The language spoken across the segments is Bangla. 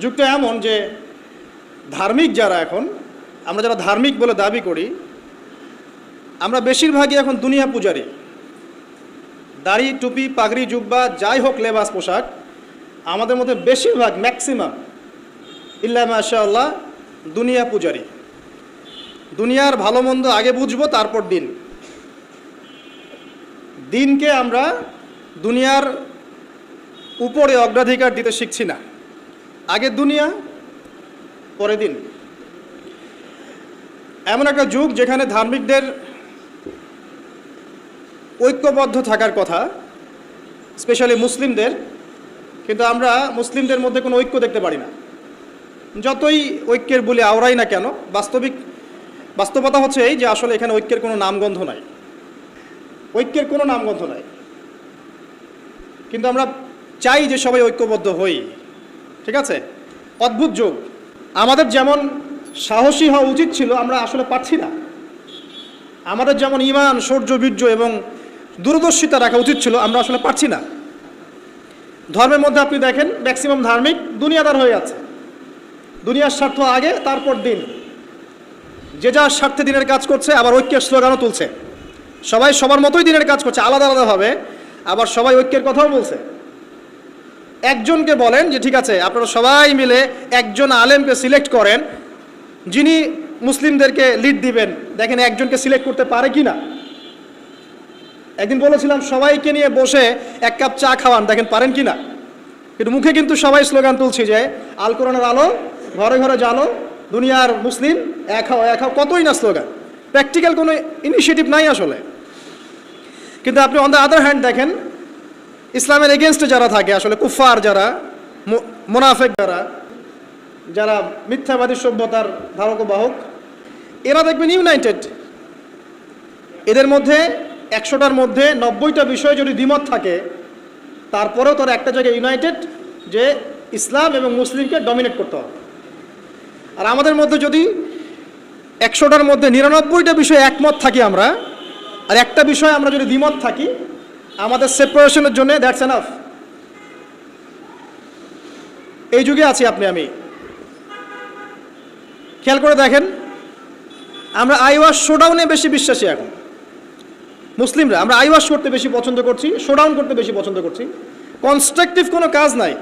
যুগটা এমন যে ধার্মিক যারা এখন, আমরা যারা ধার্মিক বলে দাবি করি, আমরা বেশিরভাগই এখন দুনিয়া পূজারী। দাড়ি, টুপি, পাগড়ি, জুব্বা, যাই হোক লেবাস পোশাক, আমাদের মধ্যে বেশিরভাগ ম্যাক্সিমাম ইল্লা মাশাআল্লাহ দুনিয়া পূজারী। দুনিয়ার ভালো মন্দ আগে বুঝবো, তারপর দিনকে আমরা দুনিয়ার উপরে অগ্রাধিকার দিতে শিখছি না। আগে দুনিয়া, পরে দিন। এমন একটা যুগ যেখানে ধার্মিকদের ঐক্যবদ্ধ থাকার কথা, স্পেশালি মুসলিমদের, কিন্তু আমরা মুসলিমদের মধ্যে কোনো ঐক্য দেখতে পারি না। যতই ঐক্যের বলে আওড়াই না কেন, বাস্তবতা হচ্ছে এই যে আসলে এখানে ঐক্যের কোনো নামগন্ধ নাই, ঐক্যের কোনো নামগন্ধ নাই। কিন্তু আমরা চাই যে সবাই ঐক্যবদ্ধ হই, ঠিক আছে? অদ্ভুত যুগ। আমাদের যেমন সাহসী হওয়া উচিত ছিল, আমরা আসলে পারছি না। আমাদের যেমন ঈমান, শৌর্য, বীর্য এবং দূরদর্শিতা রাখা উচিত ছিল, আমরা আসলে পারছি না। ধর্মের মধ্যে আপনি দেখেন ম্যাক্সিমাম ধার্মিক দুনিয়াদার হয়ে আছে। দুনিয়ার স্বার্থ আগে, তারপর দিন। যে যার স্বার্থে দিনের কাজ করছে, আবার ঐক্যের স্লোগানও তুলছে। সবাই সবার মতোই দিনের কাজ করছে, আলাদা আলাদাভাবে, আবার সবাই ঐক্যের কথাও বলছে। একজনকে বলেন যে ঠিক আছে, আপনারা সবাই মিলে একজন আলেমকে সিলেক্ট করেন যিনি মুসলিমদেরকে লিড দিবেন, দেখেন একজনকে সিলেক্ট করতে পারে কি না। একদিন বলেছিলাম সবাইকে নিয়ে বসে এক কাপ চা খাওয়ান, দেখেন পারেন কি না। কিন্তু মুখে কিন্তু সবাই স্লোগান তুলছি যে আল কোরআনের আলো, ঘরে ঘরে জালো, দুনিয়ার মুসলিম এক হও এক হও, কতই না স্লোগান। প্র্যাকটিক্যাল কোনো ইনিশিয়েটিভ নাই আসলে। কিন্তু আপনি অন দ্য আদার হ্যান্ড দেখেন ইসলামের এগেনস্টে যারা থাকে, আসলে কুফার যারা, মুনাফেক যারা মিথ্যাবাদী সভ্যতার ধারক বাহক, এরা দেখবেন ইউনাইটেড। এদের মধ্যে 100টার মধ্যে 90টা বিষয় যদি দ্বিমত থাকে, তারপরেও তারা একটা জায়গায় ইউনাইটেড যে ইসলাম এবং মুসলিমকে ডমিনেট করতে হবে। আর আমাদের মধ্যে যদি 100টার মধ্যে 99টা বিষয়ে একমত থাকি আমরা, আর একটা বিষয়ে আমরা যদি দ্বিমত থাকি, আমাদের সেপারেশনের জন্য দ্যাটস এনাফ। এই যুগে আছি আপনি আমি। খেয়াল করে দেখেন, আমরা আইওয়াশ শোডাউনে বেশি বিশ্বাসী এখন মুসলিমরা। আমরা আইওয়াশ করতে বেশি পছন্দ করছি, শোডাউন করতে বেশি পছন্দ করছি। কনস্ট্রাকটিভ কোনো কাজ নাই।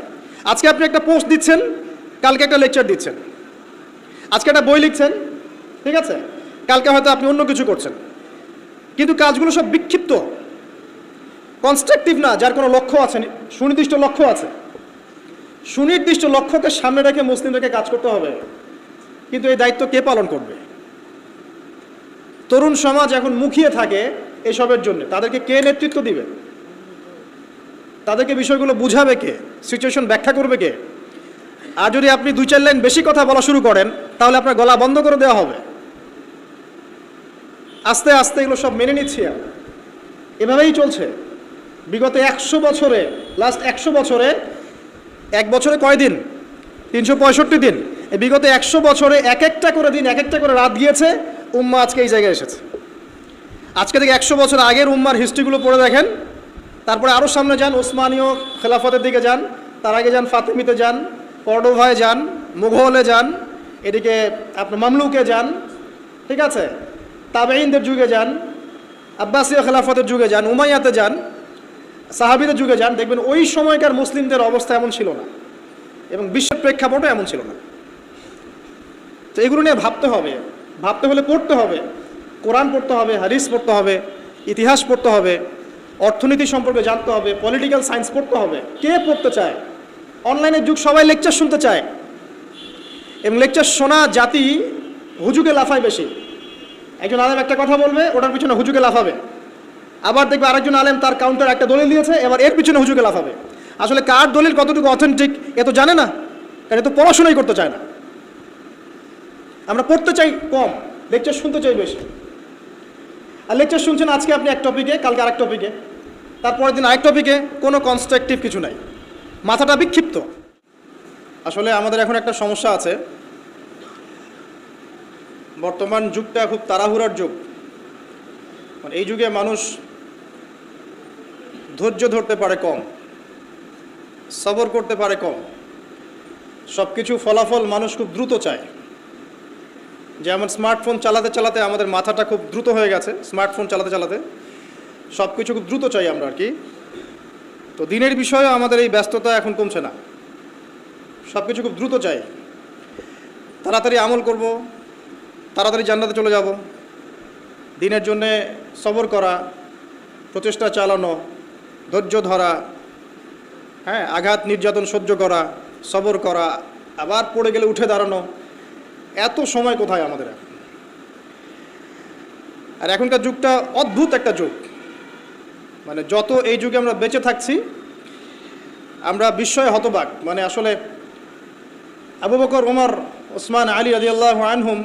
আজকে আপনি একটা পোস্ট দিচ্ছেন, কালকে একটা লেকচার দিচ্ছেন। আজকে একটা বই লিখছেন, ঠিক আছে, কালকে হয়তো আপনি অন্য কিছু করছেন। কিন্তু কাজগুলো সব বিক্ষিপ্ত, কনস্ট্রাকটিভ না, যার কোনো লক্ষ্য আছে, সুনির্দিষ্ট লক্ষ্য আছে। সুনির্দিষ্ট লক্ষ্যকে সামনে রেখে মুসলিমদেরকে কাজ করতে হবে। কিন্তু এই দায়িত্ব কে পালন করবে? তরুণ সমাজ এখন মুখিয়ে থাকে এসবের জন্য, তাদেরকে কে নেতৃত্ব দিবে? তাদেরকে বিষয়গুলো বুঝাবে কে? সিচুয়েশন ব্যাখ্যা করবে কে? আর যদি আপনি 2-4 লাইন বেশি কথা বলা শুরু করেন, তাহলে আপনার গলা বন্ধ করে দেওয়া হবে। আস্তে আস্তে এগুলো সব মেনে নিচ্ছি। এভাবেই চলছে বিগত 100 বছরে। লাস্ট 100 বছরে, এক বছরে কয় দিন? 365 দিন। এই বিগত 100 বছরে এক একটা করে দিন, এক একটা করে রাত গিয়েছে, উম্মাহ আজকে এই জায়গায় এসেছে। আজকে থেকে 100 বছর আগের উম্মার হিস্ট্রিগুলো পড়ে দেখেন, তারপরে আরও সামনে যান, ওসমানীয় খেলাফতের দিকে যান, তার আগে যান ফাতেমিতে যান, কর্ডোভায় যান, মুঘলে যান, এদিকে আপনার মামলুকে যান, ঠিক আছে, তাবেঈনদের যুগে যান, আব্বাসীয় খেলাফতের যুগে যান, উমাইয়াতে যান, সাহাবীদের যুগে যান, দেখবেন ওই সময়কার মুসলিমদের অবস্থা এমন ছিল না, এবং বিশ্বের প্রেক্ষাপটও এমন ছিল না। তো এগুলো নিয়ে ভাবতে হবে। ভাবতে হলে পড়তে হবে, কোরআন পড়তে হবে, হাদিস পড়তে হবে, ইতিহাস পড়তে হবে, অর্থনীতি সম্পর্কে জানতে হবে, পলিটিক্যাল সায়েন্স পড়তে হবে। কে পড়তে চায়? অনলাইনের যুগ, সবাই লেকচার শুনতে চায়, এবং লেকচার শোনা জাতি হুজুকে লাফায় বেশি। একজন আলেম একটা কথা বলবে, ওটার পিছনে হুজুকে লাফাবে। আবার দেখবে আরেকজন আলেম তার কাউন্টার একটা দলিল দিয়েছে, এবার এর পিছনে হুজুকে লাফাবে। আসলে কার দলিল কতটুকু অথেন্টিক এ তো জানে না, কারণ এ তো পড়াশোনাই করতে চায় না। আমরা পড়তে চাই কম, লেকচার শুনতে চাই বেশি। আর লেকচার শুনছেন আজকে আপনি এক টপিকে, কালকে আরেক টপিকে, তারপরের দিন আরেক টপিকে, কোনো কনস্ট্রাকটিভ কিছু নাই, মাথাটা বিক্ষিপ্ত। আসলে আমাদের এখন একটা সমস্যা আছে, বর্তমান যুগটা খুব তাড়াহুড়ার যুগ। মানে এই যুগে মানুষ ধৈর্য ধরতে পারে কম, সবর করতে পারে কম, সব কিছু ফলাফল মানুষ খুব দ্রুত চায়। যেমন স্মার্টফোন চালাতে চালাতে আমাদের মাথাটা খুব দ্রুত হয়ে গেছে, স্মার্টফোন চালাতে চালাতে সব কিছু খুব দ্রুত চাই আমরা আর কি। তো দিনের বিষয়ে আমাদের এই ব্যস্ততা এখন কমছে না, সব কিছু খুব দ্রুত চাই। তাড়াতাড়ি আমল করব, তাড়াতাড়ি জান্নাতে চলে যাব। দিনের জন্যে সবর করা, প্রচেষ্টা চালানো, ধৈর্য ধরা, হ্যাঁ, আঘাত নির্যাতন সহ্য করা, সবর করা, আবার পড়ে গেলে উঠে দাঁড়ানো, এত সময় কোথায় আমাদের এখন? আর এখনকার যুগটা অদ্ভুত একটা যুগ। মানে যত এই যুগে আমরা বেঁচে থাকছি আমরা বিস্ময়ে হতবাক। মানে আসলে আবু বকর, ওমর, ওসমান, আলী রাদিয়াল্লাহু আনহুম,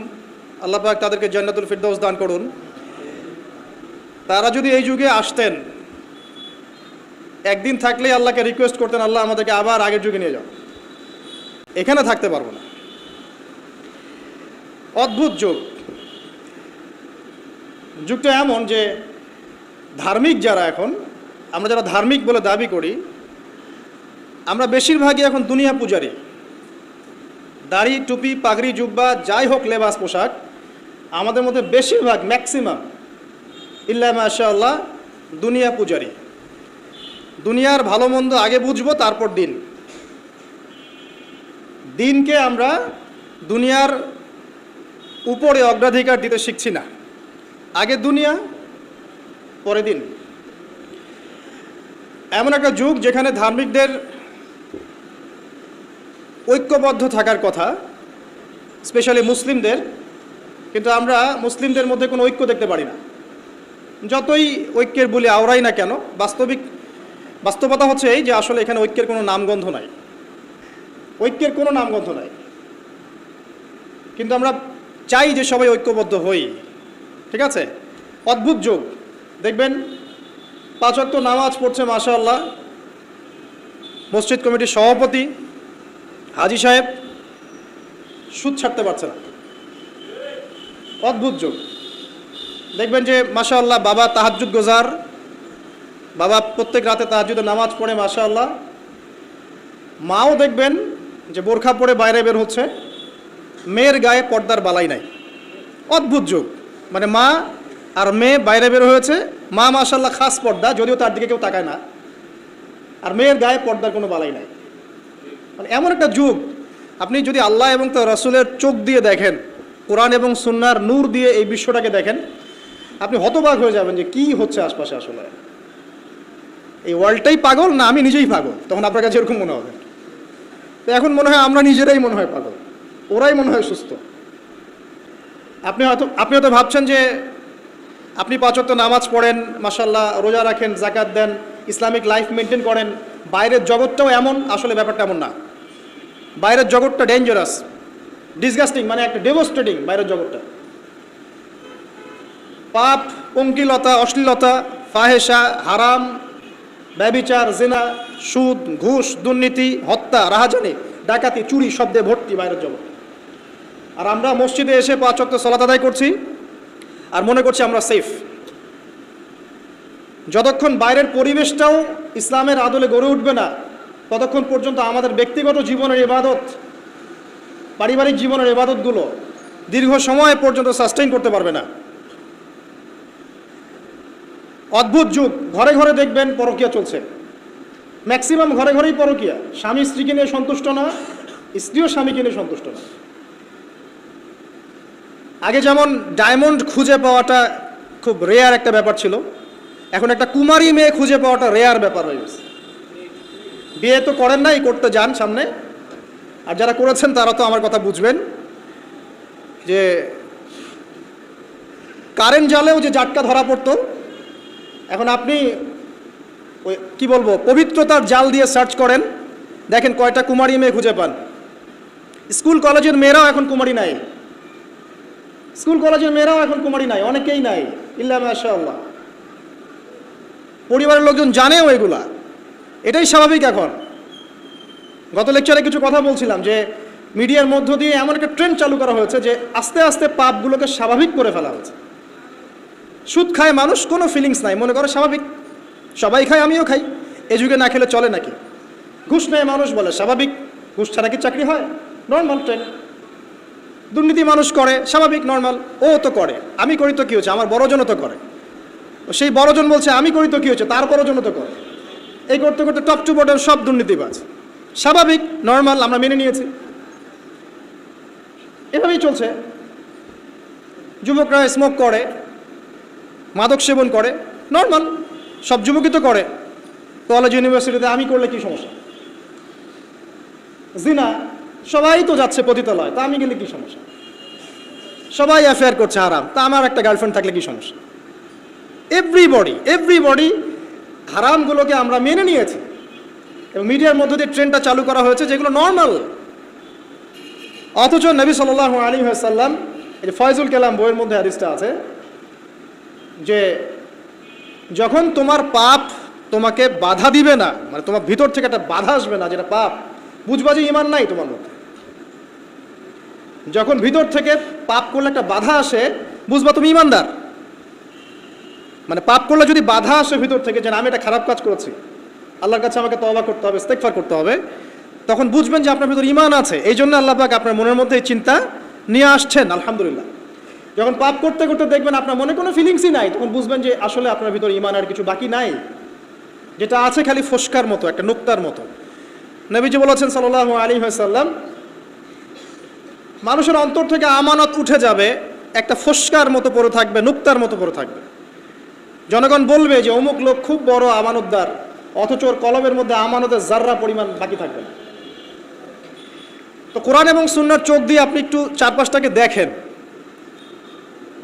আল্লাহ পাক তাদেরকে জান্নাতুল ফিরদাউস দান করুন, তারা যদি এই যুগে আসতেন, একদিন থাকলেই আল্লাহকে রিকোয়েস্ট করতেন, আল্লাহ আমাদেরকে আবার আগের যুগে নিয়ে যাও, এখানে থাকতে পারবো না। অদ্ভুত যুগ। যুগটা এমন যে ধার্মিক যারা, এখন আমরা যারা ধার্মিক বলে দাবি করি, আমরা বেশিরভাগই এখন দুনিয়া পূজারী। দাড়ি, টুপি, পাগড়ি, জুব্বা, যাই হোক লেবাস পোশাক, আমাদের মধ্যে বেশিরভাগ, ম্যাক্সিমাম ইল্লা মাশাআল্লাহ দুনিয়া পূজারী। দুনিয়ার ভালো মন্দ আগে বুঝবো, তারপর দিনকে আমরা দুনিয়ার উপরে অগ্রাধিকার দিতে শিখছি না। আগে দুনিয়া, পরে দিন। এমন একটা যুগ যেখানে ধার্মিকদের ঐক্যবদ্ধ থাকার কথা, স্পেশালি মুসলিমদের, কিন্তু আমরা মুসলিমদের মধ্যে কোনো ঐক্য দেখতে পারি না। যতই ঐক্যের বলে আওড়াই না কেন, বাস্তবতা হচ্ছে এই যে আসলে এখানে ঐক্যের কোনো নামগন্ধ নাই, ঐক্যের কোনো নামগন্ধ নাই। কিন্তু আমরা চাই যে সবাই ঐক্যবদ্ধ হই, ঠিক আছে? অদ্ভুত যুগ। দেখবেন 5 ওয়াক্ত নামাজ পড়ছে মাশাআল্লাহ মসজিদ কমিটির সভাপতি হাজী সাহেব, সুদ ছাড়তে পারছে না। অদ্ভুত যুগ। দেখবেন যে মাশাআল্লাহ বাবা তাহাজ্জুদ গোজার, বাবা প্রত্যেক রাতে তাহাজ্জুদে নামাজ পড়ে মাশাআল্লাহ। মাও দেখবেন যে বোরখা পরে বাইরে বের হচ্ছে, মেয়ের গায়ে পর্দার বালাই নাই। অদ্ভুত যুগ। মানে মা আর মেয়ে বাইরে বের হয়েছে, মা মাশাআল্লাহ খাস পর্দা, যদিও তার দিকে কেউ তাকায় না, আর মেয়ের গায়ে পর্দার কোনো বালাই নাই। মানে এমন একটা যুগ, আপনি যদি আল্লাহ এবং তার রাসূলের চোখ দিয়ে দেখেন, কোরআন এবং সুন্নাহর নূর দিয়ে এই বিশ্বটাকে দেখেন, আপনি হতবাক হয়ে যাবেন যে কি হচ্ছে আশপাশে। আসলে এই ওয়ার্ল্ডটাই পাগল না আমি নিজেই পাগল? তখন আপনার কাছে এরকম মনে হবে। তো এখন মনে হয় আমরা নিজেরাই মনে হয় পাগল, ওরাই মনে হয় সুস্থ। আপনি হয়তো ভাবছেন যে আপনি 5 ওয়াক্ত নামাজ পড়েন মাশাআল্লাহ, রোজা রাখেন, যাকাত দেন, ইসলামিক লাইফ মেনটেন করেন, বাইরের জগৎটাও এমন। আসলে ব্যাপারটা এমন না। বাইরের জগৎটা ডেঞ্জারাস, ডিসগাস্টিং, মানে একটা ডেভাস্টেটিং বাইরের জগৎটা। পাপ, পঙ্কিলতা, অশ্লীলতা, ফাহেসা, হারাম, ব্যভিচার, জিনা, সুদ, ঘুষ, দুর্নীতি, হত্যা, রাহাজানি, ডাকাতি, চুরি, শব্দে ভর্তি বাইরের জগৎ। আর আমরা মসজিদে এসে 5 ওয়াক্ত সালাত আদায় করছি আর মনে করছি আমরা সেফ। যতক্ষণ বাইরের পরিবেশটাও ইসলামের আদলে গড়ে উঠবে না, ততক্ষণ পর্যন্ত আমাদের ব্যক্তিগত জীবনের ইবাদত, পারিবারিক জীবনের ইবাদতগুলো দীর্ঘ সময় পর্যন্ত সাস্টেইন করতে পারবে না। অদ্ভুত যুগ। ঘরে ঘরে দেখবেন পরকীয়া চলছে, ম্যাক্সিমাম ঘরে ঘরেই পরকীয়া। স্বামী স্ত্রীকে নিয়ে সন্তুষ্ট না, স্ত্রীও স্বামীকে নিয়ে সন্তুষ্ট না। আগে যেমন ডায়মন্ড খুঁজে পাওয়াটা খুব রেয়ার একটা ব্যাপার ছিল, এখন একটা কুমারী মেয়ে খুঁজে পাওয়াটা রেয়ার ব্যাপার হয়ে গেছে। বিয়ে তো করেন নাই, করতে যান সামনে, আর যারা করেছেন তারা তো আমার কথা বুঝবেন যে কারেন্ট জালেও যে জাটকা ধরা পড়তো, এখন আপনি ওই কী বলবো পবিত্রতার জাল দিয়ে সার্চ করেন, দেখেন কয়টা কুমারী মেয়ে খুঁজে পান। স্কুল কলেজের মেয়েরাও এখন কুমারী নাই, স্কুল কলেজের মেয়েরাও এখন কুমারী নাই, অনেকেই নাই, ইল্লা মাশাআল্লাহ। পরিবারের লোকজন জানেও এগুলা, এটাই স্বাভাবিক এখন। গত লেকচারে কিছু কথা বলছিলাম যে মিডিয়ার মধ্য দিয়ে এমন একটা ট্রেন্ড চালু করা হয়েছে যে আস্তে আস্তে পাপগুলোকে স্বাভাবিক করে ফেলা হয়েছে। সুদ খায় মানুষ, কোনো ফিলিংস নাই, মনে করে স্বাভাবিক, সবাই খায় আমিও খাই, এ যুগে না খেলে চলে নাকি? ঘুষ নেয় মানুষ, বলে স্বাভাবিক, ঘুষ ছাড়া কি চাকরি হয়? Normal train. দুর্নীতি মানুষ করে, স্বাভাবিক, নর্মাল। ও তো করে, আমি করি তো কী হচ্ছে, আমার বড়জনও তো করে। সেই বড়জন বলছে আমি করি তো কী হচ্ছে, তার বড়জনও তো করে। এই করতে করতে টপ টু বটম সব দুর্নীতিবাজ। স্বাভাবিক, নর্মাল, আমরা মেনে নিয়েছি। এভাবেই চলছে। যুবকরা স্মোক করে, মাদক সেবন করে, নর্মাল, সব যুবকই তো করে। কলেজ ইউনিভার্সিটিতে আমি করলে কি সমস্যা? জিনা, সবাই তো যাচ্ছে পতিতালয়, তা আমি গেলে কি সমস্যা? সবাই অ্যাফেয়ার করছে হারাম, তা আমার একটা গার্লফ্রেন্ড থাকলে কি সমস্যা? এভরিবডি হারামগুলোকে আমরা মেনে নিয়েছি এবং মিডিয়ার মধ্য দিয়ে ট্রেন্ডটা চালু করা হয়েছে যেগুলো নর্মাল। অথচ নবী সাল্লাল্লাহু আলাইহি ওয়াসাল্লাম, এই যে ফয়জুল কালাম বইয়ের মধ্যে হাদিসটা আছে যে যখন তোমার পাপ তোমাকে বাধা দিবে না, মানে তোমার ভিতর থেকে একটা বাধা আসবে না যেটা পাপ, বুঝবা যে ঈমান নাই তোমার মধ্যে। যখন ভিতর থেকে পাপ করলে একটা বাধা আসে, বুঝবা তুমি ঈমানদার। মানে পাপ করলে যদি বাধা আসে ভিতর থেকে যে আমি এটা খারাপ কাজ করেছি, আল্লাহর কাছে আমাকে তওবা করতে হবে, ইস্তেগফার করতে হবে, তখন বুঝবেন যে আপনার ভিতর ঈমান আছে। এই জন্য আল্লাহ পাক আপনার মনের মধ্যে এই চিন্তা নিয়ে আসছেন, আলহামদুলিল্লাহ। যখন পাপ করতে করতে দেখবেন আপনার মনে কোনো ফিলিংসই নাই, তখন বুঝবেন যে আসলে আপনার ভিতর ঈমান আর কিছু বাকি নাই, যেটা আছে খালি ফস্কার মতো, একটা নুক্তার মতো। নবীজি বলেছেন সাল্লাল্লাহু আলাইহি ওয়াসাল্লাম, মানুষের অন্তর থেকে আমানত উঠে যাবে, একটা ফস্কার মতো পড়ে থাকবে, নুক্তার মতো পড়ে থাকবে। জনগণ বলবে যে অমুক লোক খুব বড় আমানতদার, অথচ ওর কলমের মধ্যে আমানতের জাররা পরিমাণ বাকি থাকবে না। তো কোরআন এবং সুন্নাহর চোখ দিয়ে আপনি একটু চারপাশটাকে দেখেন,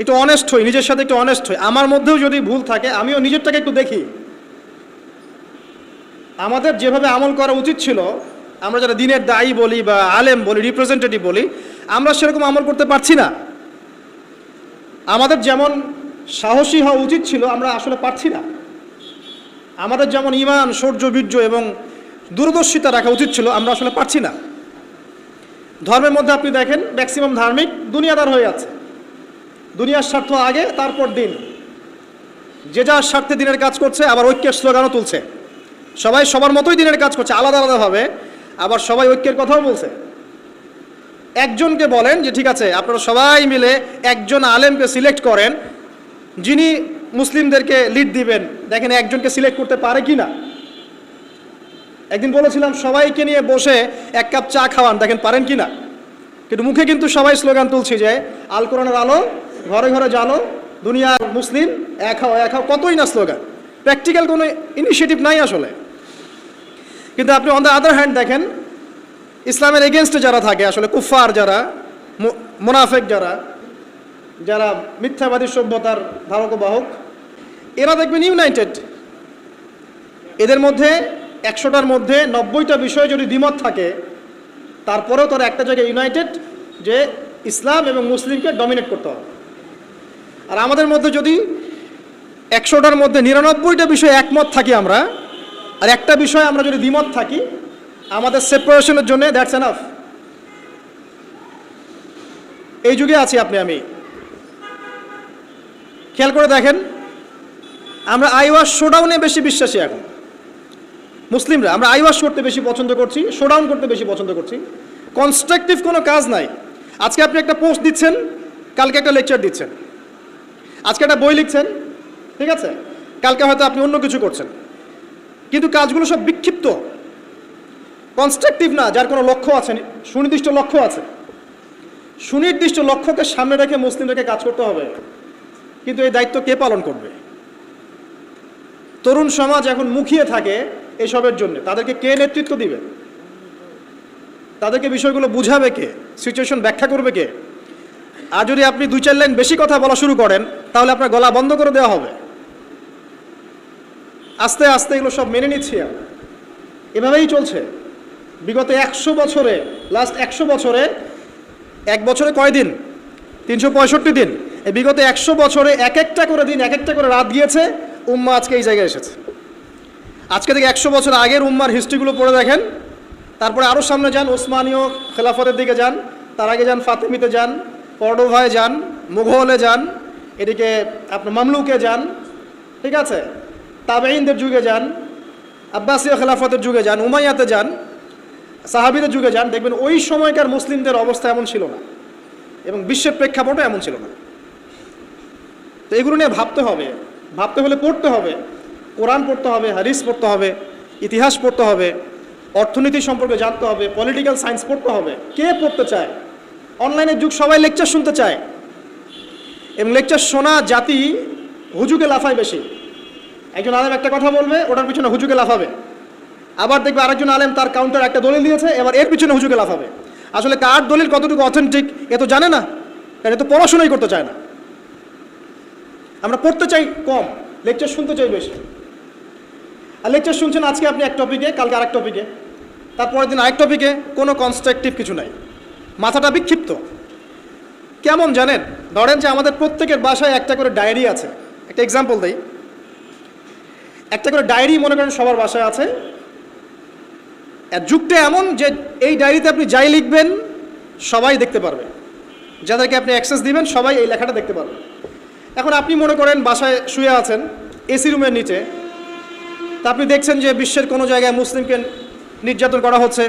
একটু অনেস্ট হই, নিজের সাথে একটু অনেস্ট হই। আমার মধ্যেও যদি ভুল থাকে আমিও নিজেরটাকে একটু দেখি। আমাদের যেভাবে আমল করা উচিত ছিল, আমরা যারা দিনের দায়ী বলি বা আলেম বলি, রিপ্রেজেন্টেটিভ বলি, আমরা সেরকম আমল করতে পারছি না। আমাদের যেমন সাহসী হওয়া উচিত ছিল, আমরা আসলে পারছি না। আমাদের যেমন ঈমান, শৌর্য, বীর্য এবং দূরদর্শিতা রাখা উচিত ছিল, আমরা আসলে পারছি না। ধর্মের মধ্যে আপনি দেখেন ম্যাক্সিমাম ধার্মিক দুনিয়াদার হয়ে আছে। দুনিয়ার স্বার্থ আগে, তারপর দিন। যে যার স্বার্থে দিনের কাজ করছে, আবার ঐক্যের স্লোগানও তুলছে। সবাই সবার মতোই দিনের কাজ করছে, আলাদা আলাদাভাবে, আবার সবাই ঐক্যের কথাও বলছে। একজনকে বলেন যে ঠিক আছে আপনারা সবাই মিলে একজন আলেমকে সিলেক্ট করেন যিনি মুসলিমদেরকে লিড দিবেন, দেখেন একজনকে সিলেক্ট করতে পারে কি না। একদিন বলেছিলাম সবাইকে নিয়ে বসে এক কাপ চা খাওয়ান, দেখেন পারেন কি না। কিন্তু মুখে কিন্তু সবাই স্লোগান তুলছি যে আল কোরআনের আলো, ঘরে ঘরে জালো, দুনিয়ার মুসলিম এক হও এক হও, কতই না স্লোগান। প্র্যাকটিক্যাল কোনো ইনিশিয়েটিভ নাই আসলে। কিন্তু আপনি অন দ্য আদার হ্যান্ড দেখেন ইসলামের এগেনস্টে যারা থাকে, আসলে কুফার যারা, মুনাফেক যারা, যারা মিথ্যাবাদী সভ্যতার ধারক বাহক, এরা দেখবেন ইউনাইটেড। এদের মধ্যে 100টার মধ্যে 90টা বিষয়ে যদি দ্বিমত থাকে, তারপরেও তারা একটা জায়গায় ইউনাইটেড যে ইসলাম এবং মুসলিমকে ডমিনেট করতে হবে। আর আমাদের মধ্যে যদি 100টার মধ্যে 99টা বিষয়ে একমত থাকি আমরা, আর একটা বিষয়ে আমরা যদি দ্বিমত থাকি, আমাদের সেপারেশনের জন্য দ্যাটস এনাফ। এই যুগে আছি আপনি আমি। খেয়াল করে দেখেন, আমরা আইওয়াশ শোডাউনে বেশি বিশ্বাসী এখন মুসলিমরা। আমরা আইওয়াশ করতে বেশি পছন্দ করছি, শোডাউন করতে বেশি পছন্দ করছি। কনস্ট্রাকটিভ কোনো কাজ নাই। আজকে আপনি একটা পোস্ট দিচ্ছেন, কালকে একটা লেকচার দিচ্ছেন। আজকে একটা বই লিখছেন, ঠিক আছে, কালকে হয়তো আপনি অন্য কিছু করছেন, কিন্তু কাজগুলো সব বিক্ষিপ্ত, কনস্ট্রাকটিভ না, যার কোনো লক্ষ্য আছে, সুনির্দিষ্ট লক্ষ্য আছে। সুনির্দিষ্ট লক্ষ্যকে সামনে রেখে মুসলিমদেরকে কাজ করতে হবে। কিন্তু এই দায়িত্ব কে পালন করবে? তরুণ সমাজ এখন মুখিয়ে থাকে এসবের জন্য, তাদেরকে কে নেতৃত্ব দিবে? তাদেরকে বিষয়গুলো বুঝাবে কে? সিচুয়েশন ব্যাখ্যা করবে কে? আর যদি আপনি 2-4 লাইন বেশি কথা বলা শুরু করেন, তাহলে আপনার গলা বন্ধ করে দেওয়া হবে। আস্তে আস্তে এগুলো সব মেনে নিচ্ছি আমরা। এভাবেই চলছে বিগত 100 বছরে। লাস্ট 100 বছরে, এক বছরে কয় দিন? 365 দিন। এই বিগত 100 বছরে এক একটা করে দিন, এক একটা করে রাত গিয়েছে, উম্মাহ আজকে এই জায়গায় এসেছে। আজকে থেকে 100 বছর আগের উম্মার হিস্ট্রিগুলো পড়ে দেখেন, তারপরে আরও সামনে যান, ওসমানীয় খেলাফতের দিকে যান, তার আগে যান ফাতেমিতে যান, কর্ডোভায় যান, মুঘলে যান, এদিকে আপনার মামলুকে যান, ঠিক আছে, তাবেঈনদের যুগে যান, আব্বাসীয় খেলাফতের যুগে যান, উমাইয়াতে যান। সাহাবীদের যুগে যান, দেখবেন ওই সময়কার মুসলিমদের অবস্থা এমন ছিল না এবং বিশ্বের প্রেক্ষাপটও এমন ছিল না। তো এগুলো নিয়ে ভাবতে হবে, ভাবতে হলে পড়তে হবে, কোরআন পড়তে হবে, হাদিস পড়তে হবে, ইতিহাস পড়তে হবে, অর্থনীতি সম্পর্কে জানতে হবে, পলিটিক্যাল সায়েন্স পড়তে হবে। কে পড়তে চায়? অনলাইনের যুগ, সবাই লেকচার শুনতে চায় এবং লেকচার শোনা জাতি হুজুকে লাফায় বেশি। একজন আলেম একটা কথা বলবে, ওটার পিছনে হুজুকে লাফাবে, আবার দেখবে আরেকজন আলেম তার কাউন্টার একটা দলিল দিয়েছে, এবার এর পিছনে হুজুকে লাফাবে। আসলে কার দলিল কতটুকু অথেন্টিক এ তো জানে না, কারণ এ তো পড়াশোনাই করতে চায় না। আমরা পড়তে চাই কম, লেকচার শুনতে চাই বেশি। আর লেকচার শুনছেন আজকে আপনি এক টপিকে, কালকে আরেক টপিকে, তারপরের দিন আরেক টপিকে, কোনো কনস্ট্রাকটিভ কিছু নাই, মাথাটা বিক্ষিপ্ত। কেমন জানেন? ধরেন যে আমাদের প্রত্যেকের বাসায় একটা করে ডায়েরি আছে। একটা এক্সাম্পল দিই, একটা করে ডায়েরি মনে করেন সবার বাসায় আছে। যুগটা এমন যে এই ডায়েরিতে আপনি যাই লিখবেন সবাই দেখতে পারবে, যাদেরকে আপনি অ্যাক্সেস দিবেন সবাই এই লেখাটা দেখতে পারবে। এখন আপনি মনে করেন বাসায় শুয়ে আছেন এসি রুমের নিচে, তা আপনি দেখছেন যে বিশ্বের কোনো জায়গায় মুসলিমকে নির্যাতন করা হচ্ছে,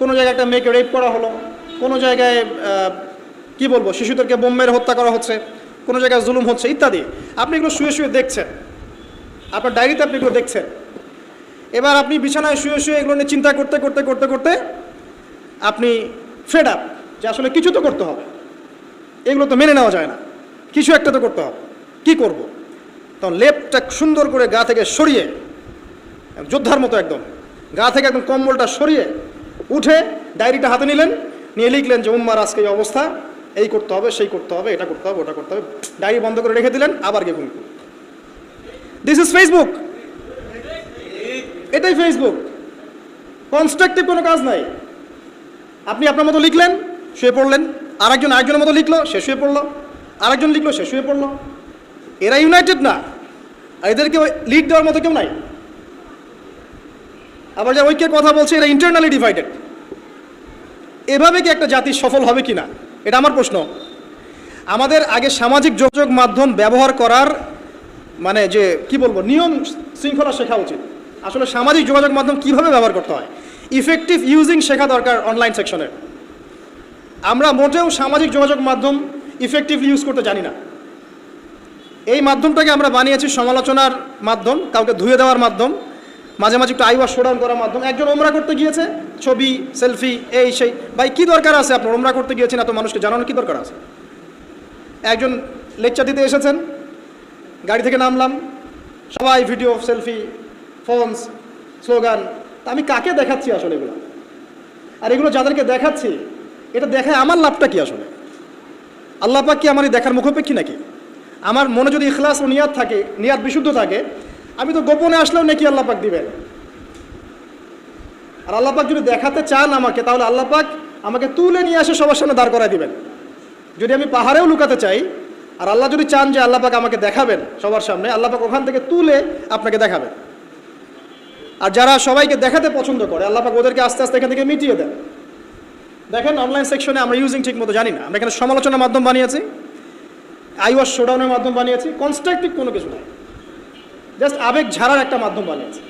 কোনো জায়গায় একটা মেয়েকে রেপ করা হলো, কোনো জায়গায় কি বলবো শিশুদেরকে বোম মেরে হত্যা করা হচ্ছে, কোনো জায়গায় জুলুম হচ্ছে ইত্যাদি। আপনি এগুলো শুয়ে শুয়ে দেখছেন, আপনার ডায়েরিতে আপনি এগুলো দেখছেন। এবার আপনি বিছানায় শুয়ে শুয়ে এগুলো নিয়ে চিন্তা করতে করতে করতে করতে আপনি ফেড আপ যে আসলে কিছু তো করতে হবে, এগুলো তো মেনে নেওয়া যায় না, কিছু একটা তো করতে হবে, কি করব? তখন লেপটা সুন্দর করে গা থেকে সরিয়ে, যোদ্ধার মতো একদম গা থেকে একদম কম্বলটা সরিয়ে উঠে ডায়েরিটা হাতে নিলেন, নিয়ে লিখলেন যে উম্মার আজকে এই অবস্থা, এই করতে হবে, সেই করতে হবে, এটা করতে হবে, ওটা করতে হবে। ডায়েরি বন্ধ করে রেখে দিলেন, আবার গিয়ে ঘুমিয়ে। This is Facebook. এটাই ফেসবুক। কনস্ট্রাকটিভ কোনো কাজ নাই। আপনি আপনার মতো লিখলেন, শুয়ে পড়লেন, আরেকজনের মতো লিখলো, সে শুয়ে পড়লো, আরেকজন লিখলো, সে শুয়ে পড়লো। এরা ইউনাইটেড না, আর এদেরকে লিড দেওয়ার মতো কেউ নাই। আবার যা ঐক্যের কথা বলছে, এরা ইন্টারনালি ডিভাইডেড। এভাবে কি একটা জাতি সফল হবে কি না, এটা আমার প্রশ্ন। আমাদের আগে সামাজিক যোগাযোগ মাধ্যম ব্যবহার করার মানে যে কি বলবো নিয়ম শৃঙ্খলা শেখা উচিত। আসলে সামাজিক যোগাযোগ মাধ্যম কিভাবে ব্যবহার করতে হয়, ইফেক্টিভ ইউজিং শেখা দরকার অনলাইন সেকশনে। আমরা মোটেও সামাজিক যোগাযোগ মাধ্যম ইফেক্টিভলি ইউজ করতে জানি না। এই মাধ্যমটাকে আমরা বানিয়েছি সমালোচনার মাধ্যম, কাউকে ধুয়ে দেওয়ার মাধ্যম, মাঝে মাঝে একটু আইওয়াশ শোডাউন করার মাধ্যম। একজন ওমরা করতে গিয়েছে, ছবি সেলফি এই সেই। ভাই কী দরকার আছে আপনার ওমরা করতে গিয়েছেন এত মানুষকে জানানোর কী দরকার আছে? একজন লেকচার দিতে এসেছেন, গাড়ি থেকে নামলাম, সবাই ভিডিও সেলফি ফোনস স্লোগান। তা আমি কাকে দেখাচ্ছি আসলে এগুলো? আর এগুলো যাদেরকে দেখাচ্ছি, এটা দেখায় আমার লাভটা কি আসলে? আল্লাহ পাক কি আমার এই দেখার মুখাপেক্ষী নাকি? আমার মনে যদি ইখলাস ও নিয়াত থাকে, নিয়াত বিশুদ্ধ থাকে, আমি তো গোপনে আসলেও নাকি আল্লাহ পাক দিবেন। আর আল্লাহ পাক যদি দেখাতে চান আমাকে, তাহলে আল্লাহ পাক আমাকে তুলে নিয়ে আসে সবার সামনে দাঁড় করায় দিবেন। যদি আমি পাহাড়েও লুকাতে চাই, আর আল্লাহ যদি চান যে আল্লাহ পাক আমাকে দেখাবেন সবার সামনে, আল্লাহ পাক ওখান থেকে তুলে আপনাকে দেখাবেন। আর যারা সবাইকে দেখাতে পছন্দ করে, আল্লাহ পাক ওদেরকে আস্তে আস্তে এখান থেকে মিটিয়ে দেন। দেখেন অনলাইন সেকশনে আমরা ইউজিং ঠিক মতো জানি না, আমরা এখানে সমালোচনার মাধ্যম বানিয়েছি, আইওয়াশ শোডাউনের মাধ্যম বানিয়েছি, কনস্ট্রাকটিভ কোনো কিছু নয়, জাস্ট আবেগ ঝাড়ার একটা মাধ্যম বানিয়েছি।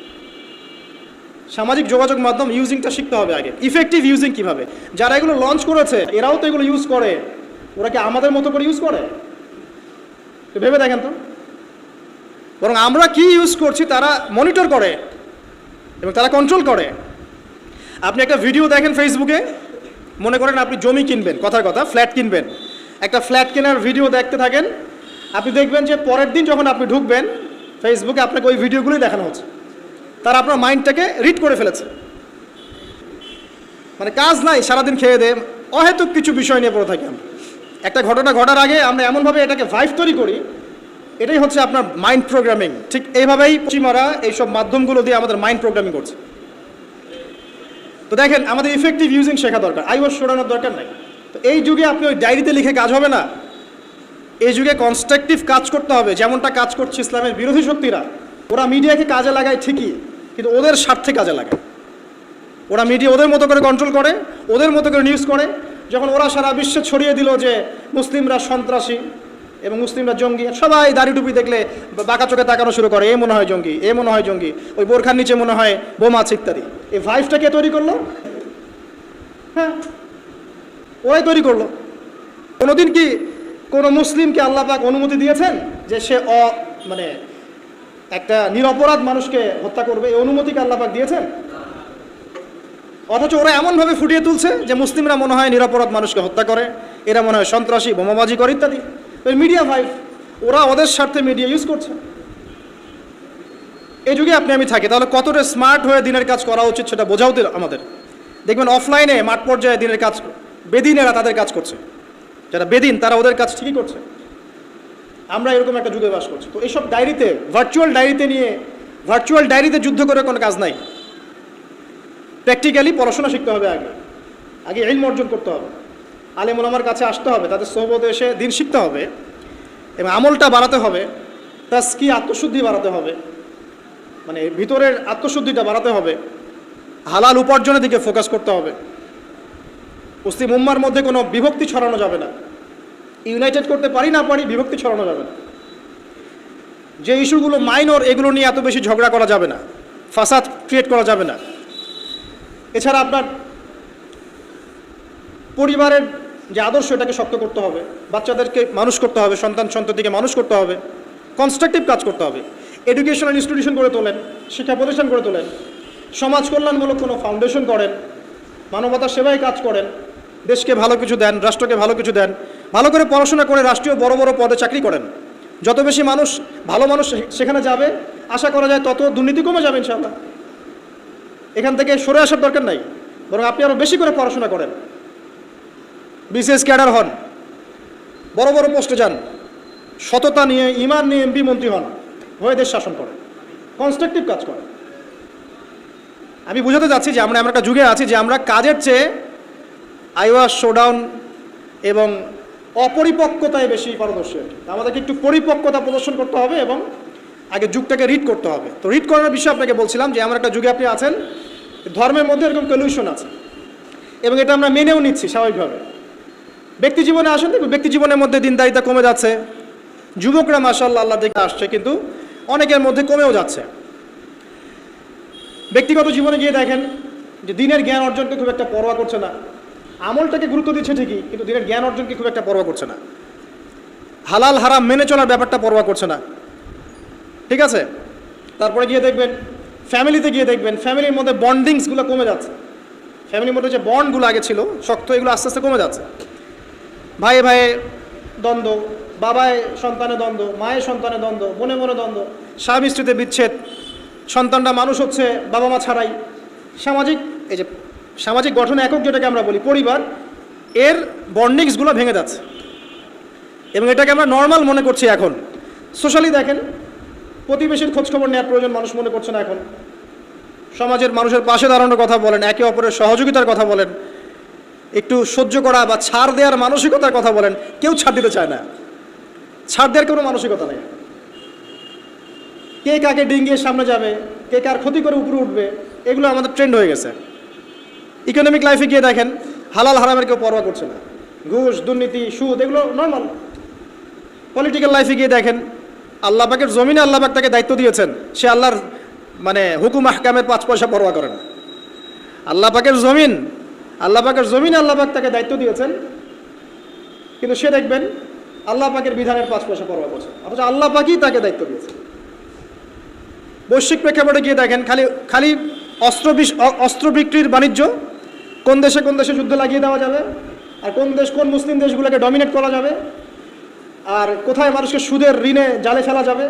সামাজিক যোগাযোগ মাধ্যম ইউজিংটা শিখতে হবে আগে, ইফেক্টিভ ইউজিং কীভাবে। যারা এগুলো লঞ্চ করেছে এরাও তো এগুলো ইউজ করে, ওরা কি আমাদের মতো করে ইউজ করে? তো ভেবে দেখেন তো। বরং আমরা কি ইউজ করছি তারা মনিটর করে এবং তারা কন্ট্রোল করে। আপনি একটা ভিডিও দেখেন ফেসবুকে, মনে করেন আপনি জমি কিনবেন, কথার কথা ফ্ল্যাট কিনবেন, একটা ফ্ল্যাট কেনার ভিডিও দেখতে থাকেন, আপনি দেখবেন যে পরের দিন যখন আপনি ঢুকবেন ফেসবুকে, আপনাকে ওই ভিডিওগুলোই দেখানো হচ্ছে। তারা আপনার মাইন্ডটাকে রিড করে ফেলেছে। মানে কাজ নাই, সারাদিন খেয়ে দেয় অহেতুক কিছু বিষয় নিয়ে পড়ে থাকি আমরা। একটা ঘটনা ঘটার আগে আমরা এমনভাবে এটাকে ভাইভ তৈরি করি, এটাই হচ্ছে আপনার মাইন্ড প্রোগ্রামিং। ঠিক এইভাবেই পশ্চিমারা এইসব মাধ্যমগুলো দিয়ে আমাদের মাইন্ড প্রোগ্রামিং করছে। তো দেখেন আমাদের ইফেক্টিভ ইউজিং শেখা দরকার, আইওয়াশ সরানোর দরকার নাই। তো এই যুগে আপনি ওই ডায়েরিতে লিখে কাজ হবে না, এই যুগে কনস্ট্রাকটিভ কাজ করতে হবে, যেমনটা কাজ করছে ইসলামের বিরোধী শক্তিরা। ওরা মিডিয়াকে কাজে লাগায় ঠিকই, কিন্তু ওদের স্বার্থে কাজে লাগায়। ওরা মিডিয়া ওদের মতো করে কন্ট্রোল করে, ওদের মতো করে নিউজ করে। যখন ওরা সারা বিশ্বে ছড়িয়ে দিল যে মুসলিমরা সন্ত্রাসী এবং মুসলিমরা জঙ্গি, সবাই দাড়ি টুপি দেখলে বাঁকা চোখে তাকানো শুরু করে, এ মনে হয় জঙ্গি, এ মনে হয় জঙ্গি, ওই বোরখার নিচে মনে হয় বোমা আছে ইত্যাদি। এই ভাইভটা কে তৈরি করলো? হ্যাঁ, ওরাই তৈরি করলো। কোনোদিন কি কোনো মুসলিমকে আল্লাহ পাক অনুমতি দিয়েছেন যে সে মানে একটা নিরপরাধ মানুষকে হত্যা করবে? এই অনুমতিকে আল্লাহ পাক দিয়েছেন? অথচ ওরা এমনভাবে ফুটিয়ে তুলছে যে মুসলিমরা মনে হয় নিরপরাধ মানুষকে হত্যা করে, এরা মনে হয় সন্ত্রাসী, বোমাবাজি করে ইত্যাদি। মিডিয়া ভাই, ওরা ওদের স্বার্থে মিডিয়া ইউজ করছে। এই যুগে আপনি আমি থাকি, তাহলে কতটা স্মার্ট হয়ে দিনের কাজ করা উচিত সেটা বোঝাও তো আমাদের। দেখবেন অফলাইনে মাঠ পর্যায়ে দিনের কাজ বেদিনেরা তাদের কাজ করছে, যারা বেদিন তারা ওদের কাজ ঠিকই করছে। আমরা এরকম একটা যুগে বাস করছি। তো এইসব ডায়েরিতে, ভার্চুয়াল ডায়েরিতে যুদ্ধ করে কোনো কাজ নাই। প্র্যাকটিক্যালি পড়াশোনা শিখতে হবে, আগে ইলম অর্জন করতে হবে, আলেম ওলামার কাছে আসতে হবে, তাদের সোহবতে এসে দিন শিখতে হবে এবং আমলটা বাড়াতে হবে, তাজকি আত্মশুদ্ধি বাড়াতে হবে, মানে ভিতরের আত্মশুদ্ধিটা বাড়াতে হবে, হালাল উপার্জনের দিকে ফোকাস করতে হবে। মুসলিম উম্মার মধ্যে কোনো বিভক্তি ছড়ানো যাবে না। ইউনাইটেড করতে পারি না পারি, বিভক্তি ছড়ানো যাবে না। যে ইস্যুগুলো মাইনর, এগুলো নিয়ে এত বেশি ঝগড়া করা যাবে না, ফাসাদ ক্রিয়েট করা যাবে না। এছাড়া আপনার পরিবারের যে আদর্শ, এটাকে শক্ত করতে হবে, বাচ্চাদেরকে মানুষ করতে হবে, সন্ততিকে মানুষ করতে হবে, কনস্ট্রাকটিভ কাজ করতে হবে। এডুকেশনাল ইনস্টিটিউশন গড়ে তোলেন, শিক্ষা প্রতিষ্ঠান গড়ে তোলেন, সমাজ কল্যাণমূলক কোনো ফাউন্ডেশন করেন, মানবতার সেবায় কাজ করেন, দেশকে ভালো কিছু দেন, রাষ্ট্রকে ভালো কিছু দেন, ভালো করে পড়াশোনা করে রাষ্ট্রীয় বড় বড় পদে চাকরি করেন। যত বেশি মানুষ, ভালো মানুষ সেখানে যাবে, আশা করা যায় তত দুর্নীতি কমে যাবে ইনশাআল্লাহ। এখান থেকে সরে আসার দরকার নাই, বরং আপনি আরও বেশি করে পড়াশোনা করেন, বিসিএস ক্যাডার হন, বড় বড় পোস্টে যান, সততা নিয়ে, ইমান নিয়ে এমপি মন্ত্রী হন, হয়ে দেশ শাসন করেন, কনস্ট্রাকটিভ কাজ করেন। আমি বুঝাতে যাচ্ছি যে আমরা একটা যুগে আছি যে আমরা কাজের চেয়ে আইওয়াস, শোডাউন এবং অপরিপক্কতায় বেশি পারদর্শী। আমাদেরকে একটু পরিপক্কতা প্রদর্শন করতে হবে এবং আগে যুগটাকে রিড করতে হবে। তো রিড করার বিষয়ে আপনাকে বলছিলাম যে এমন একটা যুগে আপনি আছেন, ধর্মের মধ্যে এরকম কলিউশন আছে এবং এটা আমরা মেনেও নিচ্ছি স্বাভাবিকভাবে। ব্যক্তি জীবনে আসেন, দেখুন ব্যক্তি জীবনের মধ্যে দিনদারিতা কমে যাচ্ছে। যুবকরা মাশাআল্লাহ আল্লাহ দেখে আসছে, কিন্তু অনেকের মধ্যে কমেও যাচ্ছে। ব্যক্তিগত জীবনে গিয়ে দেখেন যে দিনের জ্ঞান অর্জনকে খুব একটা পরোয়া করছে না। আমলটাকে গুরুত্ব দিচ্ছে ঠিকই, কিন্তু দিনের জ্ঞান অর্জনকে খুব একটা পরোয়া করছে না। হালাল হারাম মেনে চলার ব্যাপারটা পরোয়া করছে না, ঠিক আছে? তারপরে গিয়ে দেখবেন ফ্যামিলিতে গিয়ে দেখবেন ফ্যামিলির মধ্যে বন্ডিংসগুলো কমে যাচ্ছে। ফ্যামিলির মধ্যে যে বন্ডগুলো আগে ছিল শক্ত, এগুলো আস্তে আস্তে কমে যাচ্ছে। ভাইয়ে ভাইয়ে দ্বন্দ্ব, বাবায় সন্তানে দ্বন্দ্ব, মায়ের সন্তানে দ্বন্দ্ব, মনে মনে দ্বন্দ্ব, স্বামী স্ত্রীতে বিচ্ছেদ, সন্তানরা মানুষ হচ্ছে বাবা মা ছাড়াই। এই যে সামাজিক গঠন একক যেটাকে আমরা বলি পরিবার, এর বন্ডিংসগুলো ভেঙে যাচ্ছে এবং এটাকে আমরা নর্মাল মনে করছি এখন। সোশ্যালি দেখেন, প্রতিবেশীর খোঁজখবর নেওয়ার প্রয়োজন মানুষ মনে করছে না এখন। সমাজের মানুষের পাশে দাঁড়ানোর কথা বলেন, একে অপরের সহযোগিতার কথা বলেন, একটু সহ্য করা বা ছাড় দেওয়ার মানসিকতার কথা বলেন, কেউ ছাড় দিতে চায় না। ছাড় দেওয়ার কোনো মানসিকতা নেই। কে কাকে ডিঙ্গিয়ে সামনে যাবে, কে কার ক্ষতি করে উপরে উঠবে, এগুলো আমাদের ট্রেন্ড হয়ে গেছে। ইকোনমিক লাইফে গিয়ে দেখেন হালাল হারামের কেউ পরোয়া করছে না, ঘুষ, দুর্নীতি, সুদ, এগুলো নর্মাল। পলিটিক্যাল লাইফে গিয়ে দেখেন আল্লাহ পাকের জমিনে আল্লাহ পাক তাকে দায়িত্ব দিয়েছেন, সে আল্লাহর মানে হুকুম আহকামের 5 পয়সা পরোয়া করে না। আল্লাহ পাকের জমিনে আল্লাহ পাক তাকে দায়িত্ব দিয়েছেন, কিন্তু সে দেখবেন আল্লাহ পাকের বিধানের 5 পয়সা পরোয়া করছে, অথচ আল্লাহ পাকই তাকে দায়িত্ব দিয়েছে। বৈশ্বিক প্রেক্ষাপটে গিয়ে দেখেন খালি অস্ত্র বিক্রির বাণিজ্য, কোন দেশে যুদ্ধ লাগিয়ে দেওয়া যাবে, আর কোন মুসলিম দেশগুলোকে ডমিনেট করা যাবে, আর কোথায় মানুষকে সুদের ঋণে জালে ফেলা যাবে।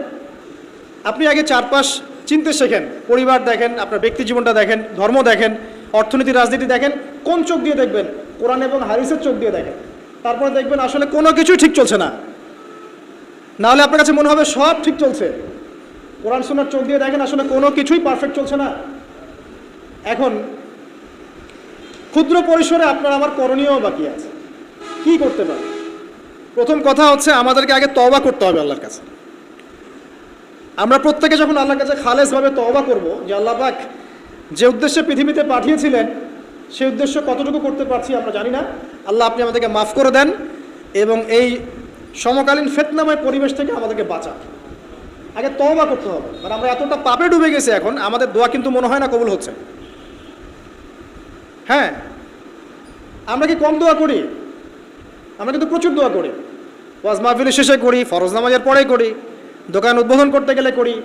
আপনি আগে চারপাশ চিনতে শেখেন, পরিবার দেখেন, আপনার ব্যক্তি জীবনটা দেখেন, ধর্ম দেখেন, অর্থনীতি, রাজনীতি দেখেন। কোন চোখ দিয়ে দেখবেন? কোরআন এবং হাদিসের চোখ দিয়ে দেখেন। তারপরে দেখবেন আসলে কোনো কিছুই ঠিক চলছে না, নাহলে আপনার কাছে মনে হবে সব ঠিক চলছে। কোরআন সুন্নাহর চোখ দিয়ে দেখেন, আসলে কোনো কিছুই পারফেক্ট চলছে না। এখন ক্ষুদ্র পরিসরে আপনার আমার করণীয় বাকি আছে। কি করতে পারে? প্রথম কথা হচ্ছে আমাদেরকে আগে তওবা করতে হবে আল্লাহর কাছে। আমরা প্রত্যেকে যখন আল্লাহর কাছে খালেসভাবে তওবা করব যে আল্লাহ পাক যে উদ্দেশ্যে পৃথিবীতে পাঠিয়েছিলেন সেই উদ্দেশ্য কতটুকু করতে পারছি আমরা জানি না, আল্লাহ আপনি আমাদেরকে মাফ করে দেন এবং এই সমকালীন ফিতনাময় পরিবেশ থেকে আমাদেরকে বাঁচান। আগে তওবা করতে হবে, কারণ আমরা এতটা পাপে ডুবে গেছি এখন, আমাদের দোয়া কিন্তু মনে হয় না কবুল হচ্ছে। হ্যাঁ, আমরা কি কম দোয়া করি? আমরা কিন্তু প্রচুর দোয়া করি। ওয়াজ মাহফিলের শেষে করি, ফরজ নামাজের পরে করি, দোকান উদ্বোধন করতে গেলে করি,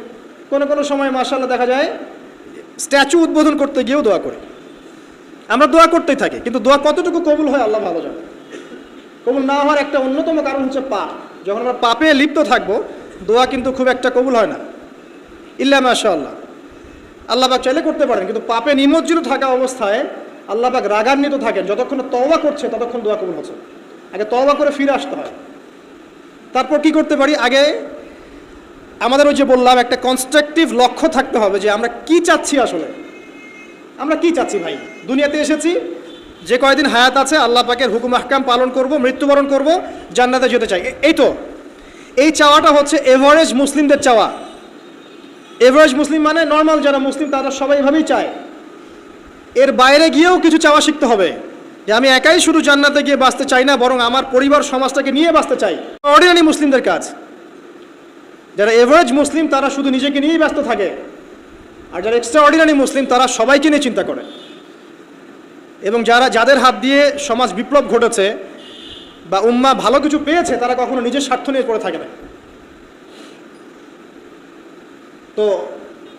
কোনো কোনো সময় মাশাআল্লাহ দেখা যায় স্ট্যাচু উদ্বোধন করতে গিয়েও দোয়া করি। আমরা দোয়া করতেই থাকি, কিন্তু দোয়া কতটুকু কবুল হয় আল্লাহ ভালো জানে। কবুল না হওয়ার একটা অন্যতম কারণ হচ্ছে পাপ। যখন আমরা পাপে লিপ্ত থাকবো, দোয়া কিন্তু খুব একটা কবুল হয় না। ইল্লা মাশাআল্লাহ, আল্লাহ পাক চাইলে করতে পারেন, কিন্তু পাপে নিমজ্জিত থাকা অবস্থায় আল্লাহ পাক রাগান্বিত থাকেন। যতক্ষণ তওবা করছে ততক্ষণ দোয়া কবুল হচ্ছে। আগে তওবা করে ফিরে আসতে হয়। তারপর কি করতে পারি? আগে আমাদের ওই যে বললাম একটা কনস্ট্রাকটিভ লক্ষ্য থাকতে হবে যে আমরা কি চাচ্ছি। আসলে আমরা কি চাচ্ছি ভাই? দুনিয়াতে এসেছি, যে কয়দিন হায়াত আছে আল্লাহ পাকের হুকুম আহকাম পালন করব, মৃত্যুবরণ করব, জান্নাতে যেতে চাই। এই তো এই চাওয়াটা হচ্ছে এভারেজ মুসলিমদের চাওয়া। এভারেজ মুসলিম মানে নর্মাল যারা মুসলিম তারা সবাই এভাবেই চায়। এর বাইরে গিয়েও কিছু চাওয়া শিখতে হবে, যে আমি একাই শুধু জান্নাতে গিয়ে বাঁচতে চাই না, বরং আমার পরিবার সমাজটাকে নিয়ে বাঁচতে চাই। অর্ডিনারি মুসলিমদের কাজ। যারা এভারেজ মুসলিম তারা শুধু নিজেকে নিয়েই ব্যস্ত থাকে, আর যারা এক্সট্রা অর্ডিনারি মুসলিম তারা সবাইকে নিয়ে চিন্তা করে। এবং যাদের হাত দিয়ে সমাজ বিপ্লব ঘটেছে বা উম্মাহ ভালো কিছু পেয়েছে, তারা কখনো নিজের স্বার্থ নিয়ে পড়ে থাকে না। তো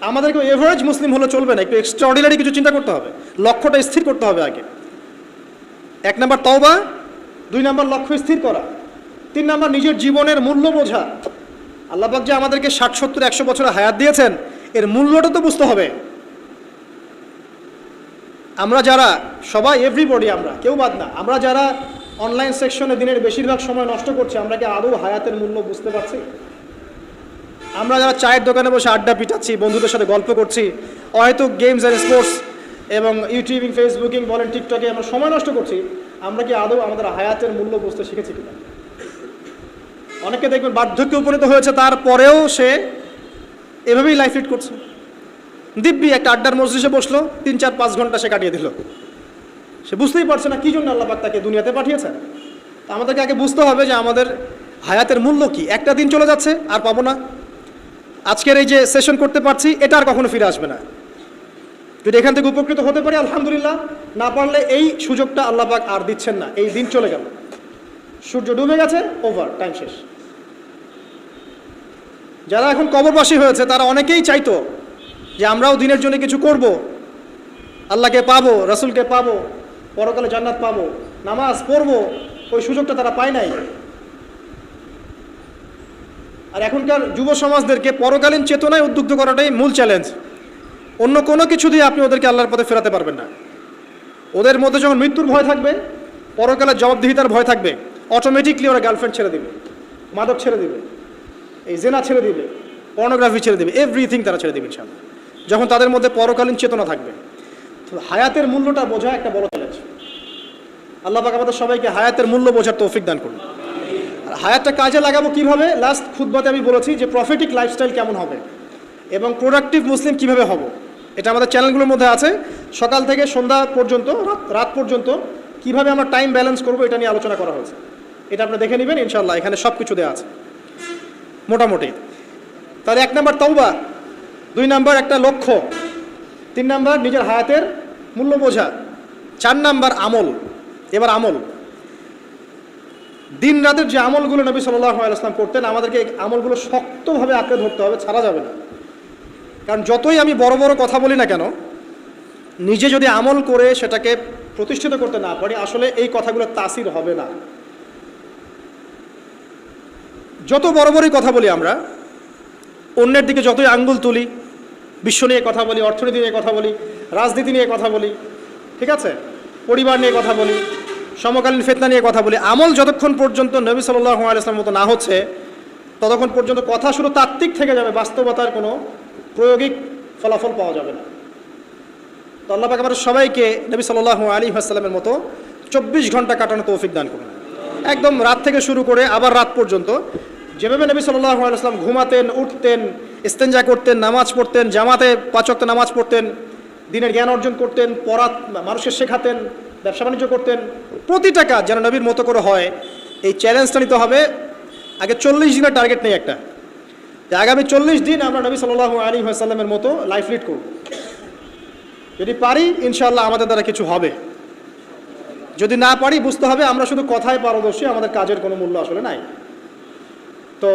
আমাদেরকে এভারেজ মুসলিম হলে চলবে না, একটু এক্সট্রা অর্ডিনারি কিছু চিন্তা করতে হবে, লক্ষ্যটা স্থির করতে হবে আগে। 1 নম্বর তওবা, 2 নম্বর লক্ষ্য স্থির করা, 3 নম্বর নিজের জীবনের মূল্য বোঝা। আল্লাহ পাক যে আমাদেরকে 60, 70, 100 বছর হায়াত দিয়েছেন, এর মূল্যটা তো বুঝতে হবে। আমরা যারা সবাই, এভরিবডি, আমরা কেউ বাদ না, আমরা যারা অনলাইন সেকশনে দিনের বেশিরভাগ সময় নষ্ট করছি, আমরা কি আদৌ হায়াতের মূল্য বুঝতে পারছি? আমরা যারা চায়ের দোকানে বসে আড্ডা পিটাচ্ছি, বন্ধুদের সাথে গল্প করছি, হয়তো গেমস অ্যান্ড স্পোর্টস এবং ইউটিউবিং, ফেসবুকিং বলেন, টিকটকে আমরা সময় নষ্ট করছি, আমরা কি আদৌ আমাদের হায়াতের মূল্য বুঝতে শিখেছি কিনা? অনেকে দেখবেন বার্ধক্যে উপনীত হয়েছে, তারপরেও সে এভাবেই লাইফ লিড করছে। দিব্যি একটা আড্ডার মজলিসে বসলো, 3, 4, 5 ঘন্টা সে কাটিয়ে দিল। সে বুঝতেই পারছে না কি জন্য আল্লাহ পাক তাকে দুনিয়াতে পাঠিয়েছেন। তা আমাদেরকে আগে বুঝতে হবে যে আমাদের হায়াতের মূল্য কি। একটা দিন চলে যাচ্ছে, আর পাবো না। আজকের এই যে সেশন করতে পারছি, এটা আর কখনো ফিরে আসবে না। যদি এখান থেকে উপকৃত হতে পারি আলহামদুলিল্লাহ, না পারলে এই সুযোগটা আল্লাহ পাক আর দিচ্ছেন না। এই দিন চলে গেল, সূর্য ডুবে গেছে, ওভার, টাইম শেষ। যারা এখন কবরবাসী হয়েছে তারা অনেকেই চাইতো যে আমরাও দিনের জন্য কিছু করব, আল্লাহকে পাবো, রাসূলকে পাবো, পরকালে জান্নাত পাবো, নামাজ পড়বো। ওই সুযোগটা তারা পায় নাই। আর এখনকার যুব সমাজদেরকে পরকালীন চেতনায় উদ্বুদ্ধ করাটাই মূল চ্যালেঞ্জ। অন্য কোনো কিছু দিয়ে আপনি ওদেরকে আল্লাহর পথে ফেরাতে পারবেন না। ওদের মধ্যে যখন মৃত্যুর ভয় থাকবে, পরকালের জবাবদিহিতার ভয় থাকবে, অটোমেটিকলি ওরা গার্লফ্রেন্ড ছেড়ে দিবে, মাদক ছেড়ে দিবে, এই জেনা ছেড়ে দিবে, পর্নোগ্রাফি ছেড়ে দিবে, এভরিথিং তারা ছেড়ে দিবে ইনশাআল্লাহ, যখন তাদের মধ্যে পরকালীন চেতনা থাকবে। তো হায়াতের মূল্যটা বোঝা একটা বড় চ্যালেঞ্জ। আল্লাহ পাক আমাদের সবাইকে হায়াতের মূল্য বোঝার তৌফিক দান করুন। আর হায়াতটা কাজে লাগাবো কীভাবে? লাস্ট খুতবাতে আমি বলেছি যে প্রফেটিক লাইফস্টাইল কেমন হবে এবং প্রোডাক্টিভ মুসলিম কিভাবে হব, এটা আমাদের চ্যানেলগুলোর মধ্যে আছে। সকাল থেকে সন্ধ্যা পর্যন্ত, রাত পর্যন্ত কিভাবে আমরা টাইম ব্যালেন্স করব, এটা নিয়ে আলোচনা করা হয়েছে। এটা আপনি দেখে নেবেন ইনশাআল্লাহ, এখানে সব কিছু দেওয়া আছে মোটামুটি। তাহলে 1 নম্বর তওবা, 2 নম্বর একটা লক্ষ্য, 3 নম্বর নিজের হায়াতের মূল্য বোঝা, 4 নম্বর আমল। এবার আমল, দিন রাতের যে আমলগুলো নবী সাল্লাল্লাহু আলাইহি ওয়াসাল্লাম করতেন, আমাদেরকে এই আমলগুলো শক্তভাবে আঁকড়ে ধরতে হবে, ছাড়া যাবে না। কারণ যতই আমি বড় বড় কথা বলি না কেন, নিজে যদি আমল করে সেটাকে প্রতিষ্ঠিত করতে না পারি, আসলে এই কথাগুলো তাসির হবে না। যত বড় বড়ই কথা বলি আমরা, অন্যের দিকে যতই আঙ্গুল তুলি, বিশ্ব নিয়ে কথা বলি, অর্থনীতি নিয়ে কথা বলি, রাজনীতি নিয়ে কথা বলি, ঠিক আছে, পরিবার নিয়ে কথা বলি, সমকালীন ফিতনা নিয়ে কথা বলি, আমল যতক্ষণ পর্যন্ত নবী সাল্লাল্লাহু আলাইহি ওয়াসাল্লামের মতো না হচ্ছে, ততক্ষণ পর্যন্ত কথা শুধু তাত্ত্বিক থেকে যাবে, বাস্তবতার কোনো প্রায়োগিক ফলাফল পাওয়া যাবে না। তো আল্লাহ পাক আমাদের সবাইকে নবী সাল্লাল্লাহু আলাইহি ওয়াসাল্লামের মতো 24 ঘন্টা কাটানো তৌফিক দান করুন। একদম রাত থেকে শুরু করে আবার রাত পর্যন্ত যেভাবে নবী সাল্লাল্লাহু আলাইহি ওয়াসাল্লাম ঘুমাতেন, উঠতেন, ইস্তেঞ্জা করতেন, নামাজ পড়তেন, জামাতে 5 ওয়াক্ত নামাজ পড়তেন, দিনের জ্ঞান অর্জন করতেন, মানুষকে শেখাতেন, ব্যবসা বাণিজ্য করতেন, প্রতিটা কাজ যেন নবীর মতো করে হয়, এই চ্যালেঞ্জটা নিতে হবে। আগে 40 দিনের টার্গেট নেই একটা, যে আগামী 40 দিন আমরা নবী সাল্লাল্লাহু আলাইহি ওয়াসাল্লামের মতো লাইফ লিড করব। যদি পারি ইনশাআল্লাহ আমাদের দ্বারা কিছু হবে। যদি না পারি বুঝতে হবে আমরা শুধু কথায় পারদর্শী, আমাদের কাজের কোনো মূল্য আসলে নাই। তো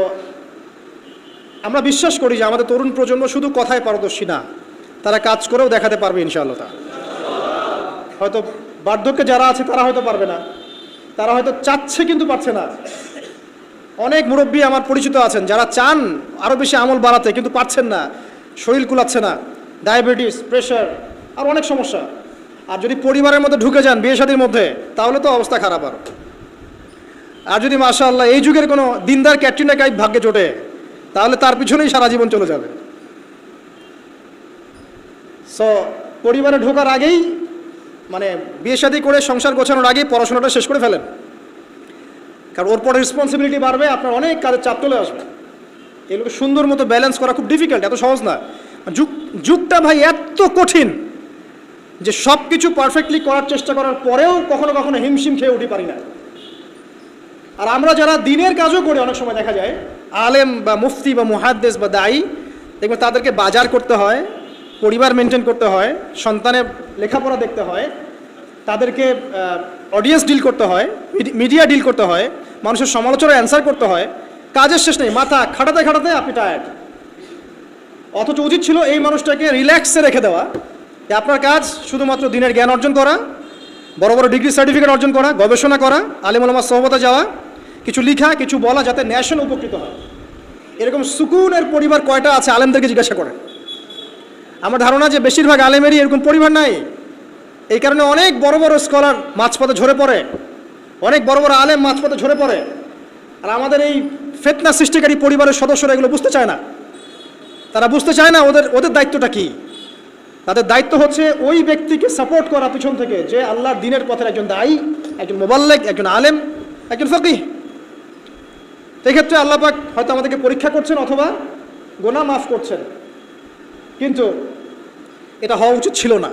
আমরা বিশ্বাস করি যে আমাদের তরুণ প্রজন্ম শুধু কথায় পারদর্শী না, তারা কাজ করেও দেখাতে পারবে ইনশাআল্লাহ। হয়তো বার্ধক্যে যারা আছে তারা হয়তো পারবে না, তারা হয়তো চাচ্ছে কিন্তু পারছে না। অনেক মুরব্বী আমার পরিচিত আছেন যারা চান আরও বেশি আমল বাড়াতে, কিন্তু পারছেন না, শরীর কুলাচ্ছে না, ডায়াবেটিস, প্রেশার, আর অনেক সমস্যা। আর যদি পরিবারের মধ্যে ঢুকে যান বিয়ে শাদীর মধ্যে, তাহলে তো অবস্থা খারাপ আরও। আর যদি মাশাআল্লাহ এই যুগের কোনো দিনদার ক্যাটরিনা কাইফ ভাগ্যে জোটে, তাহলে তার পিছনেই সারা জীবন চলে যাবে। সো পরিবারে ঢোকার আগেই, মানে বিয়ে শাদী করে সংসার গোছানোর আগেই পড়াশোনাটা শেষ করে ফেলেন, কারণ ওর পরে রেসপন্সিবিলিটি বাড়বে, আপনার অনেক কাজের চাপ চলে আসবে। এগুলোকে সুন্দর মতো ব্যালেন্স করা খুব ডিফিকাল্ট, এত সহজ না। যুগটা ভাই এত কঠিন যে সব কিছু পারফেক্টলি করার চেষ্টা করার পরেও কখনো কখনো হিমশিম খেয়ে উঠি পারি না। আর আমরা যারা দিনের কাজও করি, অনেক সময় দেখা যায় আলেম বা মুফতি বা মুহাদ্দিস বা দায়ী, দেখবেন তাদেরকে বাজার করতে হয়, পরিবার মেনটেন করতে হয়, সন্তানের লেখাপড়া দেখতে হয়, তাদেরকে অডিয়েন্স ডিল করতে হয়, মিডিয়া ডিল করতে হয়, মানুষের সমালোচনার অ্যান্সার করতে হয়। কাজের শেষ নেই, মাথা খাটাতে খাটাতে আপনি টায়ার্ড। অথচ উচিত ছিল এই মানুষটাকে রিল্যাক্সে রেখে দেওয়া, যে আপনার কাজ শুধুমাত্র দিনের জ্ঞান অর্জন করা, বড় বড় ডিগ্রি সার্টিফিকেট অর্জন করা, গবেষণা করা, আলিম ওলামার সোহবতে যাওয়া, কিছু লিখা, কিছু বলা, যাতে ন্যাশন উপকৃত হয়। এরকম সুকুনের পরিবার কয়টা আছে আলেমদেরকে জিজ্ঞাসা করেন। আমার ধারণা যে বেশিরভাগ আলেমেরই এরকম পরিবার নাই। এই কারণে অনেক বড় বড় স্কলার মাঝপথে ঝরে পড়ে, অনেক বড় বড় আলেম মাঝপথে ঝরে পড়ে। আর আমাদের এই ফিতনা সৃষ্টিকারী পরিবারের সদস্যরা এগুলো বুঝতে চায় না। তারা বুঝতে চায় না ওদের দায়িত্বটা কি। তাদের দায়িত্ব হচ্ছে ওই ব্যক্তিকে সাপোর্ট করা পিছন থেকে, যে আল্লাহর দ্বীনের পথের একজন দায়ী, একজন মুবাল্লিগ, একজন আলেম, একজন ফকিহ। এক্ষেত্রে আল্লাহ পাক হয়তো আমাদেরকে পরীক্ষা করছেন অথবা গুনাহ মাফ করছেন, কিন্তু এটা হওয়া উচিত ছিল না।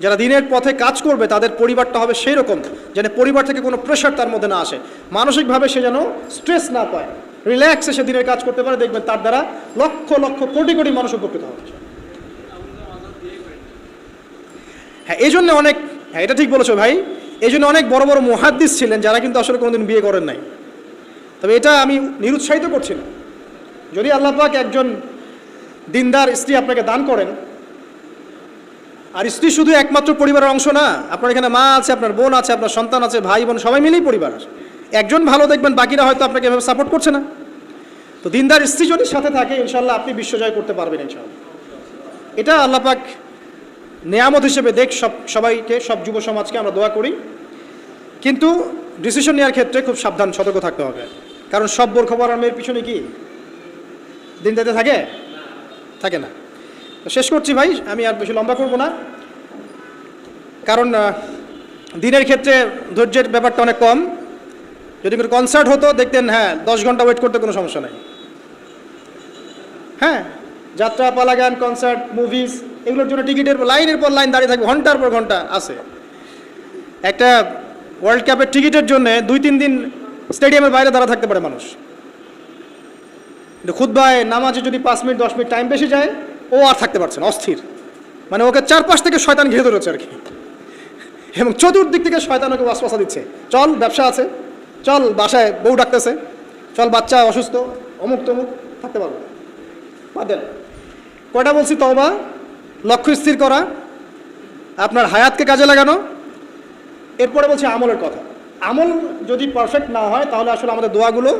যারা দিনের পথে কাজ করবে তাদের পরিবারটা হবে সেই রকম যেন পরিবার থেকে কোনো প্রেশার তার মধ্যে না আসে, মানসিকভাবে সে যেন স্ট্রেস না পায়, রিল্যাক্সে সে দিনের কাজ করতে পারে। দেখবেন তার দ্বারা লক্ষ লক্ষ কোটি কোটি মানুষ উপকৃত হবে। হ্যাঁ, এই জন্য অনেক, হ্যাঁ এটা ঠিক বলেছো ভাই, এই জন্য অনেক বড় বড় মুহাদ্দিস ছিলেন যারা কিন্তু আসলে কোনোদিন বিয়ে করেন নাই। তবে এটা আমি নিরুৎসাহিত করছি না। যদি আল্লাহ পাক একজন দিনদার স্ত্রী আপনাকে দান করেন, আর স্ত্রী শুধু একমাত্র পরিবারের অংশ না, আপনার এখানে মা আছে, আপনার বোন আছে, আপনার সন্তান আছে, ভাই বোন সবাই মিলেই পরিবার। একজন ভালো দেখবেন, বাকিরা হয়তো আপনাকে এভাবে সাপোর্ট করছে না। তো দিনদার স্ত্রী যদি সাথে থাকে, ইনশাল্লাহ আপনি বিশ্বজয় করতে পারবেন ইনশাল্লাহ। এটা আল্লাহ পাক নেয়ামত হিসেবে দেখ সবাইকে, সব যুব সমাজকে আমরা দোয়া করি। কিন্তু ডিসিশন নেওয়ার ক্ষেত্রে খুব সাবধান, সতর্ক থাকতে হবে। কারণ সব বোর খবর আর মেয়ের পিছনে কি দিন দিতে থাকে না। তো শেষ করছি ভাই, আমি আর বেশি লম্বা করব না, কারণ দিনের ক্ষেত্রে ধৈর্যের ব্যাপারটা অনেক কম। যদি কোনো কনসার্ট হতো দেখতেন, হ্যাঁ 10 ঘন্টা ওয়েট করতে কোনো সমস্যা নাই। হ্যাঁ, যাত্রা, পালা, গান, কনসার্ট, মুভিজ, এগুলোর জন্য টিকিটের লাইনের পর লাইন দাঁড়িয়ে থাকবে, ঘন্টার পর ঘন্টা আছে। একটা ওয়ার্ল্ড কাপের টিকিটের জন্য 2-3 দিন স্টেডিয়ামের বাইরে দাঁড়া থাকতে পারে মানুষ। কিন্তু খুতবায়, নামাজে যদি 5 মিনিট 10 মিনিট টাইম বেশি যায়, ও আর থাকতে পারছে না, অস্থির। মানে ওকে চারপাশ থেকে শয়তান ঘিরে ধরেছে আর কি, এবং চতুর্দিক থেকে শয়তান ওকে ওয়াসওয়াসা দিচ্ছে। চল ব্যবসা আছে, চল বাসায় বউ ডাকতেছে, চল বাচ্চা অসুস্থ, অমুক তমুক, থাকতে পারবো না, বাদ দেন। কয়টা বলছি? তওবা, লক্ষ্য স্থির করা, আপনার হায়াতকে কাজে লাগানো। এরপরে বলছি আমলের কথা। আমল যদি পারফেক্ট না হয় তাহলে আসলে আমাদের দোয়াগুলো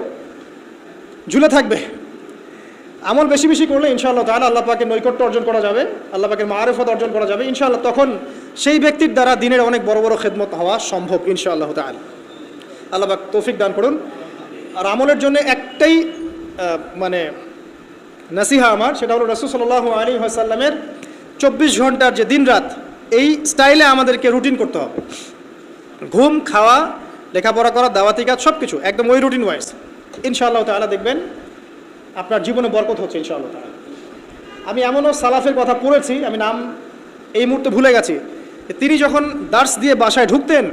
ঝুলে থাকবে। আমল বেশি বেশি করলে ইনশাআল্লাহ তাআলা আল্লাহ পাকের নৈকট্য অর্জন করা যাবে, আল্লাহ পাকের মারিফত অর্জন করা যাবে ইনশাআল্লাহ। তখন সেই ব্যক্তির দ্বারা দিনের অনেক বড় বড় খেদমত হওয়া সম্ভব ইনশাআল্লাহ তাআলা। আল্লাহ পাক তৌফিক দান করুন। আর আমলের জন্য একটাই মানে নাসিহা আমার, সেটা হলো রাসূল সাল্লাল্লাহু আলাইহি ওয়াসাল্লামের 24 ঘন্টার যে দিন রাত, এই স্টাইলে আমাদেরকে রুটিন করতে হবে। ঘুম, খাওয়া, লেখাপড়া করা, দাওয়াতি কাজ, সব কিছু একদম ওই রুটিন ওয়াইজ। ইনশাআল্লাহ তাআলা দেখবেন আপনার জীবনে বরকত হচ্ছে ইনশাআল্লাহ তাআলা। আমি এমনও সালাফের কথা পড়েছি, আমি নাম এই মুহূর্তে ভুলে গেছি, তিনি যখন দার্স দিয়ে বাসায় ঢুকতেন,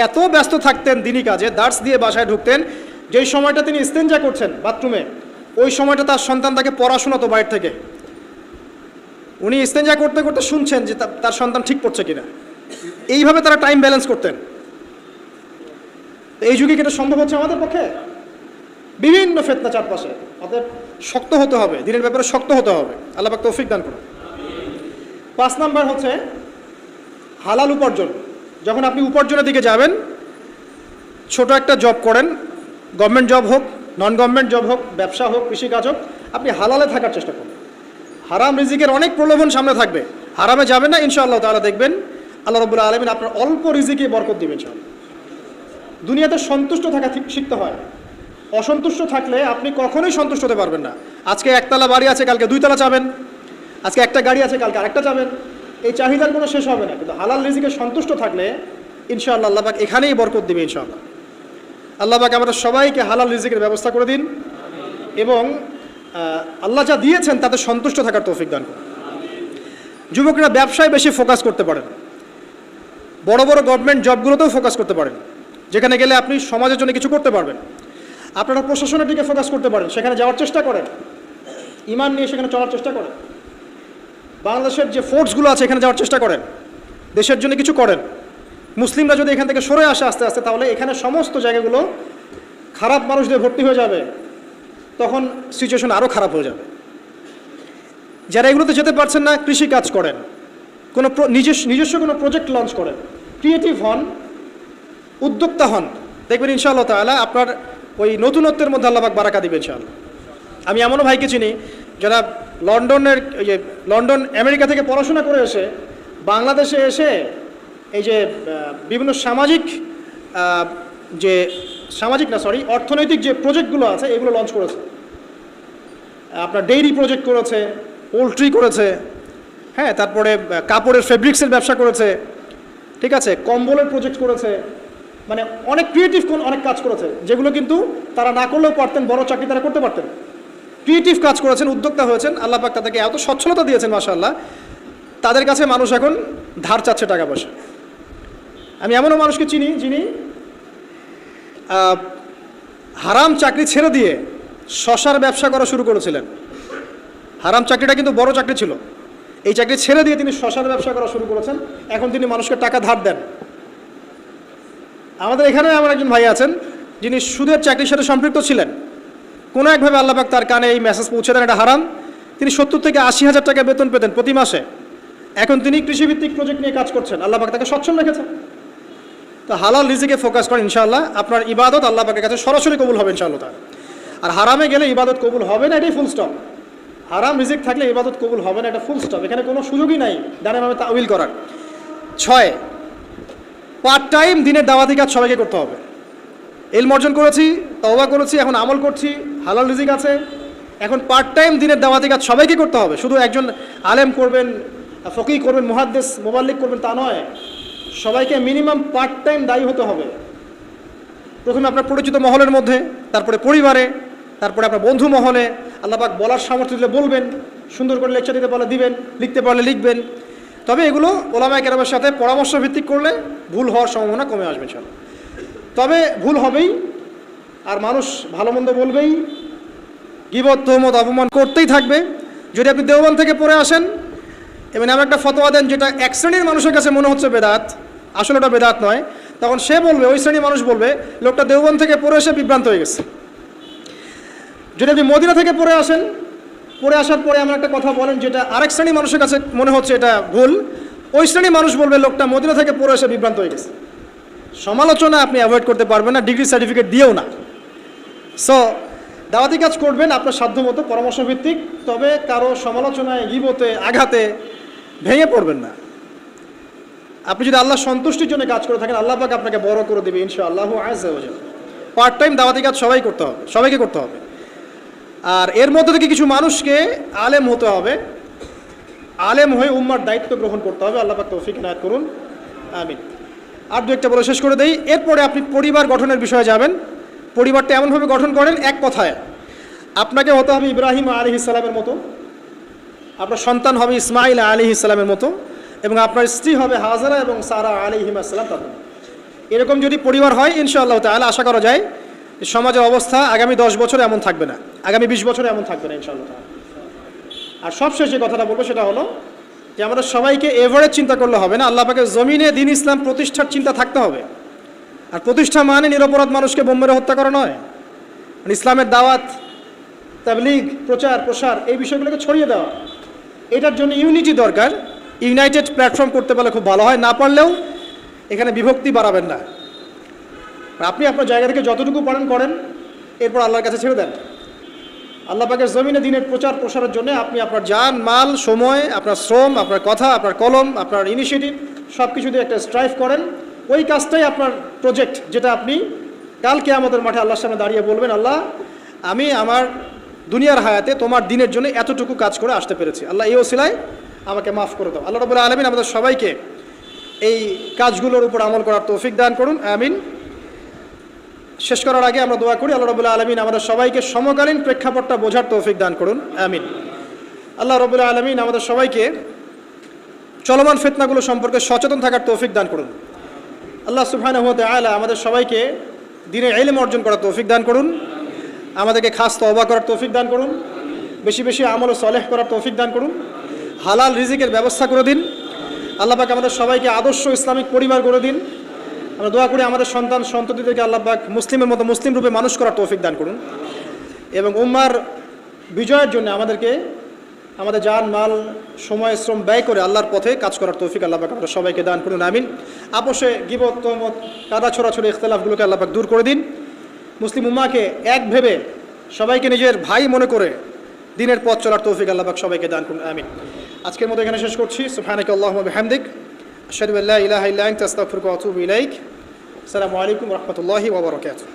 এত ব্যস্ত থাকতেন দিনী কাজে, দার্স দিয়ে বাসায় ঢুকতেন, যেই সময়টা তিনি ইস্তেঞ্জা করছেন বাথরুমে, ওই সময়টা তার সন্তান তাকে পড়াশোনাতো বাইরে থেকে। উনি ইস্তেঞ্জা করতে করতে শুনছেন যে তার সন্তান ঠিক পড়ছে কিনা। এইভাবে তারা টাইম ব্যালেন্স করতেন। তো এই যুগে কি এটা সম্ভব হচ্ছে আমাদের পক্ষে? বিভিন্ন ফিতনা চারপাশে, অতএব শক্ত হতে হবে, দিনের ব্যাপারে শক্ত হতে হবে। আল্লাহ পাক তৌফিক দান করুন। 5 নাম্বার হচ্ছে হালাল উপার্জন। যখন আপনি উপার্জনের দিকে যাবেন, ছোট একটা জব করেন, গভর্নমেন্ট জব হোক, নন গভর্নমেন্ট জব হোক, ব্যবসা হোক, কৃষিকাজ হোক, আপনি হালালে থাকার চেষ্টা করুন। হারাম রিজিকের অনেক প্রলোভন সামনে থাকবে, হারামে যাবেন না, ইনশাআল্লাহ তাআলা দেখবেন আল্লাহ রাব্বুল আলামিন আপনার অল্প রিজিকে বরকত দিবেন। ইনশাআল্লাহ। দুনিয়াতে সন্তুষ্ট থাকা শিখতে হয়। অসন্তুষ্ট থাকলে আপনি কখনোই সন্তুষ্ট হতে পারবেন না। আজকে একতলা বাড়ি আছে, কালকে 2 তলা চাবেন। আজকে একটা গাড়ি আছে, কালকে আরেকটা চাবেন। এই চাহিদার কোনো শেষ হবে না। কিন্তু হালাল রিজিকে সন্তুষ্ট থাকলে ইনশাআল্লাহ আল্লাহ পাক এখানেই বরকত দিবে ইনশাআল্লাহ। আল্লাহ পাক আমরা সবাইকে হালাল রিজিকের ব্যবস্থা করে দিন এবং আল্লাহ যা দিয়েছেন তাতে সন্তুষ্ট থাকার তৌফিক দান করুন। যুবকরা ব্যবসায় বেশি ফোকাস করতে পারেন, বড় বড় গভর্নমেন্ট জবগুলোতেও ফোকাস করতে পারেন, যেখানে গেলে আপনি সমাজের জন্য কিছু করতে পারবেন। আপনারা প্রশাসনের দিকে ফোকাস করতে পারেন, সেখানে যাওয়ার চেষ্টা করেন, ইমান নিয়ে সেখানে চলার চেষ্টা করেন। বাংলাদেশের যে ফোর্সগুলো আছে এখানে যাওয়ার চেষ্টা করেন, দেশের জন্য কিছু করেন। মুসলিমরা যদি এখান থেকে সরে আসে আস্তে আস্তে, তাহলে এখানে সমস্ত জায়গাগুলো খারাপ মানুষদের ভর্তি হয়ে যাবে, তখন সিচুয়েশন আরও খারাপ হয়ে যাবে। যারা এগুলোতে যেতে পারছেন না, কৃষি কাজ করেন, কোনো নিজস্ব কোনো প্রজেক্ট লঞ্চ করেন, ক্রিয়েটিভ হন, উদ্যোক্তা হন, দেখবেন ইনশাআল্লাহ তাআলা আপনার ওই নতুনত্বের মধ্যে আল্লাহ পাক বারাকা দিবেন ইনশাআল্লাহ। আমি এমনও ভাইকে চিনি যারা লন্ডন আমেরিকা থেকে পড়াশোনা করে এসে বাংলাদেশে এসে এই যে বিভিন্ন অর্থনৈতিক যে প্রজেক্টগুলো আছে এগুলো লঞ্চ করেছে। আপনার ডেইরি প্রজেক্ট করেছে, পোলট্রি করেছে, হ্যাঁ, তারপরে কাপড়ের ফেব্রিক্সের ব্যবসা করেছে, ঠিক আছে, কম্বলের প্রজেক্ট করেছে, মানে অনেক ক্রিয়েটিভ অনেক কাজ করেছে, যেগুলো কিন্তু তারা না করলেও পারতেন, বড় চাকরি তারা করতে পারতেন। ক্রিয়েটিভ কাজ করেছেন, উদ্যোক্তা হয়েছেন, আল্লাহ পাক তাদেরকে এত সচ্ছলতা দিয়েছেন মাশাআল্লাহ, তাদের কাছে মানুষ এখন ধার চাচ্ছে টাকা পয়সা। আমি এমনও মানুষকে চিনি যিনি হারাম চাকরি ছেড়ে দিয়ে শশার ব্যবসা করা শুরু করেছিলেন। হারাম চাকরিটা কিন্তু বড় চাকরি ছিল, এই চাকরি ছেড়ে দিয়ে তিনি শশার ব্যবসা করা শুরু করেছেন। এখন তিনি মানুষকে টাকা ধার দেন। আমাদের এখানে এমন একজন ভাই আছেন যিনি সুদের চাকরির সাথে সম্পৃক্ত ছিলেন, কোনো একভাবে আল্লাহ পাক তার কানে এই মেসেজ পৌঁছে দেন এটা হারাম। তিনি 70 থেকে 80 হাজার টাকা বেতন পেতেন প্রতি মাসে, এখন তিনি কৃষিভিত্তিক প্রজেক্ট নিয়ে কাজ করছেন। আল্লাহ পাক তাকে সচ্ছল রেখেছেন। তো হালাল রিজিকে ফোকাস করেন, ইনশাআল্লাহ আপনার ইবাদত আল্লাহ পাকের কাছে সরাসরি কবুল হবে ইনশাআল্লাহ। আর হারামে গেলে ইবাদত কবুল হবে না, এটাই ফুল স্টপ। হারাম রিজিক থাকলে ইবাদত কবুল হবে না, এটা ফুল স্টপ, এখানে কোনো সুযোগই নাই ডানেভাবে তাউইল করার। 6, পার্ট টাইম দিনের দাওয়াতি কাজ সবাইকে করতে হবে। ইলম অর্জন করেছি, তওবা করেছি, এখন আমল করছি, হালাল রিজিক আছে, এখন পার্ট টাইম দিনের দাওয়াতি কাজ সবাইকে করতে হবে। শুধু একজন আলেম করবেন, ফকিহ করবেন, মুহাদ্দিস মুবাল্লিগ করবেন তা নয়, সবাইকে মিনিমাম পার্ট টাইম দায়ী হতে হবে। প্রথমে আপনার পরিচিত মহলের মধ্যে, তারপরে পরিবারে, তারপরে আপনার বন্ধু মহলে। আল্লাহ পাক বলার সামর্থ্য দিলে বলবেন, সুন্দর করে লেকচার দিতে পারলে দিবেন, লিখতে পারলে লিখবেন। তবে এগুলো ওলামায়ে কেরামের সাথে পরামর্শ ভিত্তিক করলে ভুল হওয়ার সম্ভাবনা কমে আসবে ইনশাআল্লাহ। তবে ভুল হবেই, আর মানুষ ভালো মন্দ বলবেই, গীবত তোহমত অপমান করতেই থাকবে। যদি আপনি দেওবন্দ থেকে পড়ে আসেন এবং এমন একটা ফতোয়া দেন যেটা এক শ্রেণীর মানুষের কাছে মনে হচ্ছে বেদাত, আসলে ওটা বেদাত নয়, তখন সে বলবে, ওই শ্রেণীর মানুষ বলবে লোকটা দেওবন্দ থেকে পড়ে এসে বিভ্রান্ত হয়ে গেছে। যদি আপনি মদিনা থেকে পড়ে আসেন, পড়ে আসার পরে এমন একটা কথা বলেন যেটা আরেক শ্রেণীর মানুষের কাছে মনে হচ্ছে এটা ভুল, ওই শ্রেণীর মানুষ বলবে লোকটা মদিনা থেকে পড়ে এসে বিভ্রান্ত হয়ে গেছে। সমালোচনা আপনি অ্যাভয়েড করতে পারবেন না, ডিগ্রি সার্টিফিকেট দিয়েও না। সো দাওয়াতি কাজ করবেন আপনার সাধ্যমতো পরামর্শ ভিত্তিক, তবে কারো সমালোচনায়, গীবতে, আঘাতে ভেঙে পড়বেন না। আপনি যদি আল্লাহ সন্তুষ্টির জন্য কাজ করে থাকেন, আল্লাহ পাক আপনাকে বড় করে দেবে ইনশাআল্লাহু আযজা ওয়া জাল্লা। পার্ট টাইম দাওয়াতি কাজ সবাই করতে হবে, সবাইকে করতে হবে। আর এর মধ্যে থেকে কিছু মানুষকে আলেম হতে হবে, আলেম হয়ে উম্মার দায়িত্ব গ্রহণ করতে হবে। আল্লাহ পাক তৌফিক ইনায়াত করুন, আমিন। আর দু একটা বলে শেষ করে দেই। এরপরে আপনি পরিবার গঠনের বিষয়ে যাবেন। পরিবারটা এমনভাবে গঠন করেন, এক কথায় আপনাকে হতে হবে ইব্রাহিম আলাইহিস সালামের মতো, আপনার সন্তান হবে ইসমাইল আলাইহিস সালামের মতো, এবং আপনার স্ত্রী হবে হাজারা এবং সারা আলাইহিমা সালাম। এরকম যদি পরিবার হয় ইনশাআল্লাহ তাআলা আশা করা যায় সমাজের অবস্থা আগামী 10 বছরে এমন থাকবে না, আগামী 20 বছরে এমন থাকবে না ইনশাআল্লাহ তাআলা। আর সবশেষে যে কথাটা বলবো সেটা হলো যে আমাদের সবাইকে এভারেজ চিন্তা করলে হবে না, আল্লাহ পাকের জমিনে দ্বীন ইসলাম প্রতিষ্ঠার চিন্তা থাকতে হবে। আর প্রতিষ্ঠা মানে নিরপরাধ মানুষকে বোম মেরে হত্যা করা নয়। মানে ইসলামের দাওয়াত, তাবলীগ, প্রচার প্রসার এই বিষয়গুলোকে ছড়িয়ে দেওয়া, এটার জন্য ইউনিটি দরকার। ইউনাইটেড প্ল্যাটফর্ম করতে পারলে খুব ভালো হয়, না পারলেও এখানে বিভক্তি বাড়াবেন না। আপনি আপনার জায়গা থেকে যতটুকু পারেন করেন, এরপর আল্লাহর কাছে ছেড়ে দেন। আল্লাহ পাকের জমিনে দিনের প্রচার প্রসারের জন্য আপনি আপনার জান, মাল, সময়, আপনার শ্রম, আপনার কথা, আপনার কলম, আপনার ইনিশিয়েটিভ সব কিছু দিয়ে একটা স্ট্রাইভ করেন। ওই কাজটাই আপনার প্রজেক্ট, যেটা আপনি কাল কিয়ামতের মাঠে আল্লাহর সামনে দাঁড়িয়ে বলবেন, আল্লাহ আমি আমার দুনিয়ার হায়াতে তোমার দিনের জন্য এতটুকু কাজ করে আসতে পেরেছি, আল্লাহ এই ওসিলায় আমাকে মাফ করে দাও। আল্লাহ রাব্বুল আলামিন আমাদের সবাইকে এই কাজগুলোর উপর আমল করার তৌফিক দান করুন, আমিন। শেষ করার আগে আমরা দোয়া করি, আল্লাহ রাব্বুল আলামিন আমাদের সবাইকে সমকালীন প্রেক্ষাপটটা বোঝার তৌফিক দান করুন, আমিন। আল্লাহ রাব্বুল আলামিন আমাদের সবাইকে চলমান ফিতনাগুলো সম্পর্কে সচেতন থাকার তৌফিক দান করুন। আল্লাহ সুবহানাহু ওয়া তাআলা আমাদের সবাইকে দ্বীনের ইলম অর্জন করার তৌফিক দান করুন, আমাদেরকে খাস তওবা করার তৌফিক দান করুন, বেশি বেশি আমল ও সালেহ করার তৌফিক দান করুন, হালাল রিজিকের ব্যবস্থা করে দিন। আল্লাহ পাক আমাদের সবাইকে আদর্শ ইসলামিক পরিবার করে দিন। আমরা দোয়া করি আমাদের সন্তান সন্ততিদেরকে আল্লাহ পাক মুসলিমের মতো মুসলিম রূপে মানুষ করার তৌফিক দান করুন, এবং উম্মার বিজয়ের জন্য আমাদেরকে আমাদের জান, মাল, সময়, শ্রম ব্যয় করে আল্লাহর পথে কাজ করার তৌফিক আল্লাহ পাক আমাদের সবাইকে দান করুন, আমিন। আপোষে গীবত, তহমত, কাদা ছোড়াছড়ি, ইখতিলাফগুলোকে আল্লাহ পাক দূর করে দিন। মুসলিম উম্মাকে এক ভেবে সবাইকে নিজের ভাই মনে করে দিনের পথ চলার তৌফিক আল্লাহ পাক সবাইকে দান করুন, আমিন। আজকের মতো এখানে শেষ করছি। সুবহানাকা আল্লাহুম্মা বিহামদিক, আশহাদু আল্লা ইলাহা ইল্লা আনতা আস্তাগফিরুকা ওয়া আতুবু ইলাইক। আসসালামু আলাইকুম ওয়া রাহমাতুল্লাহি ওয়া বারাকাতুহু।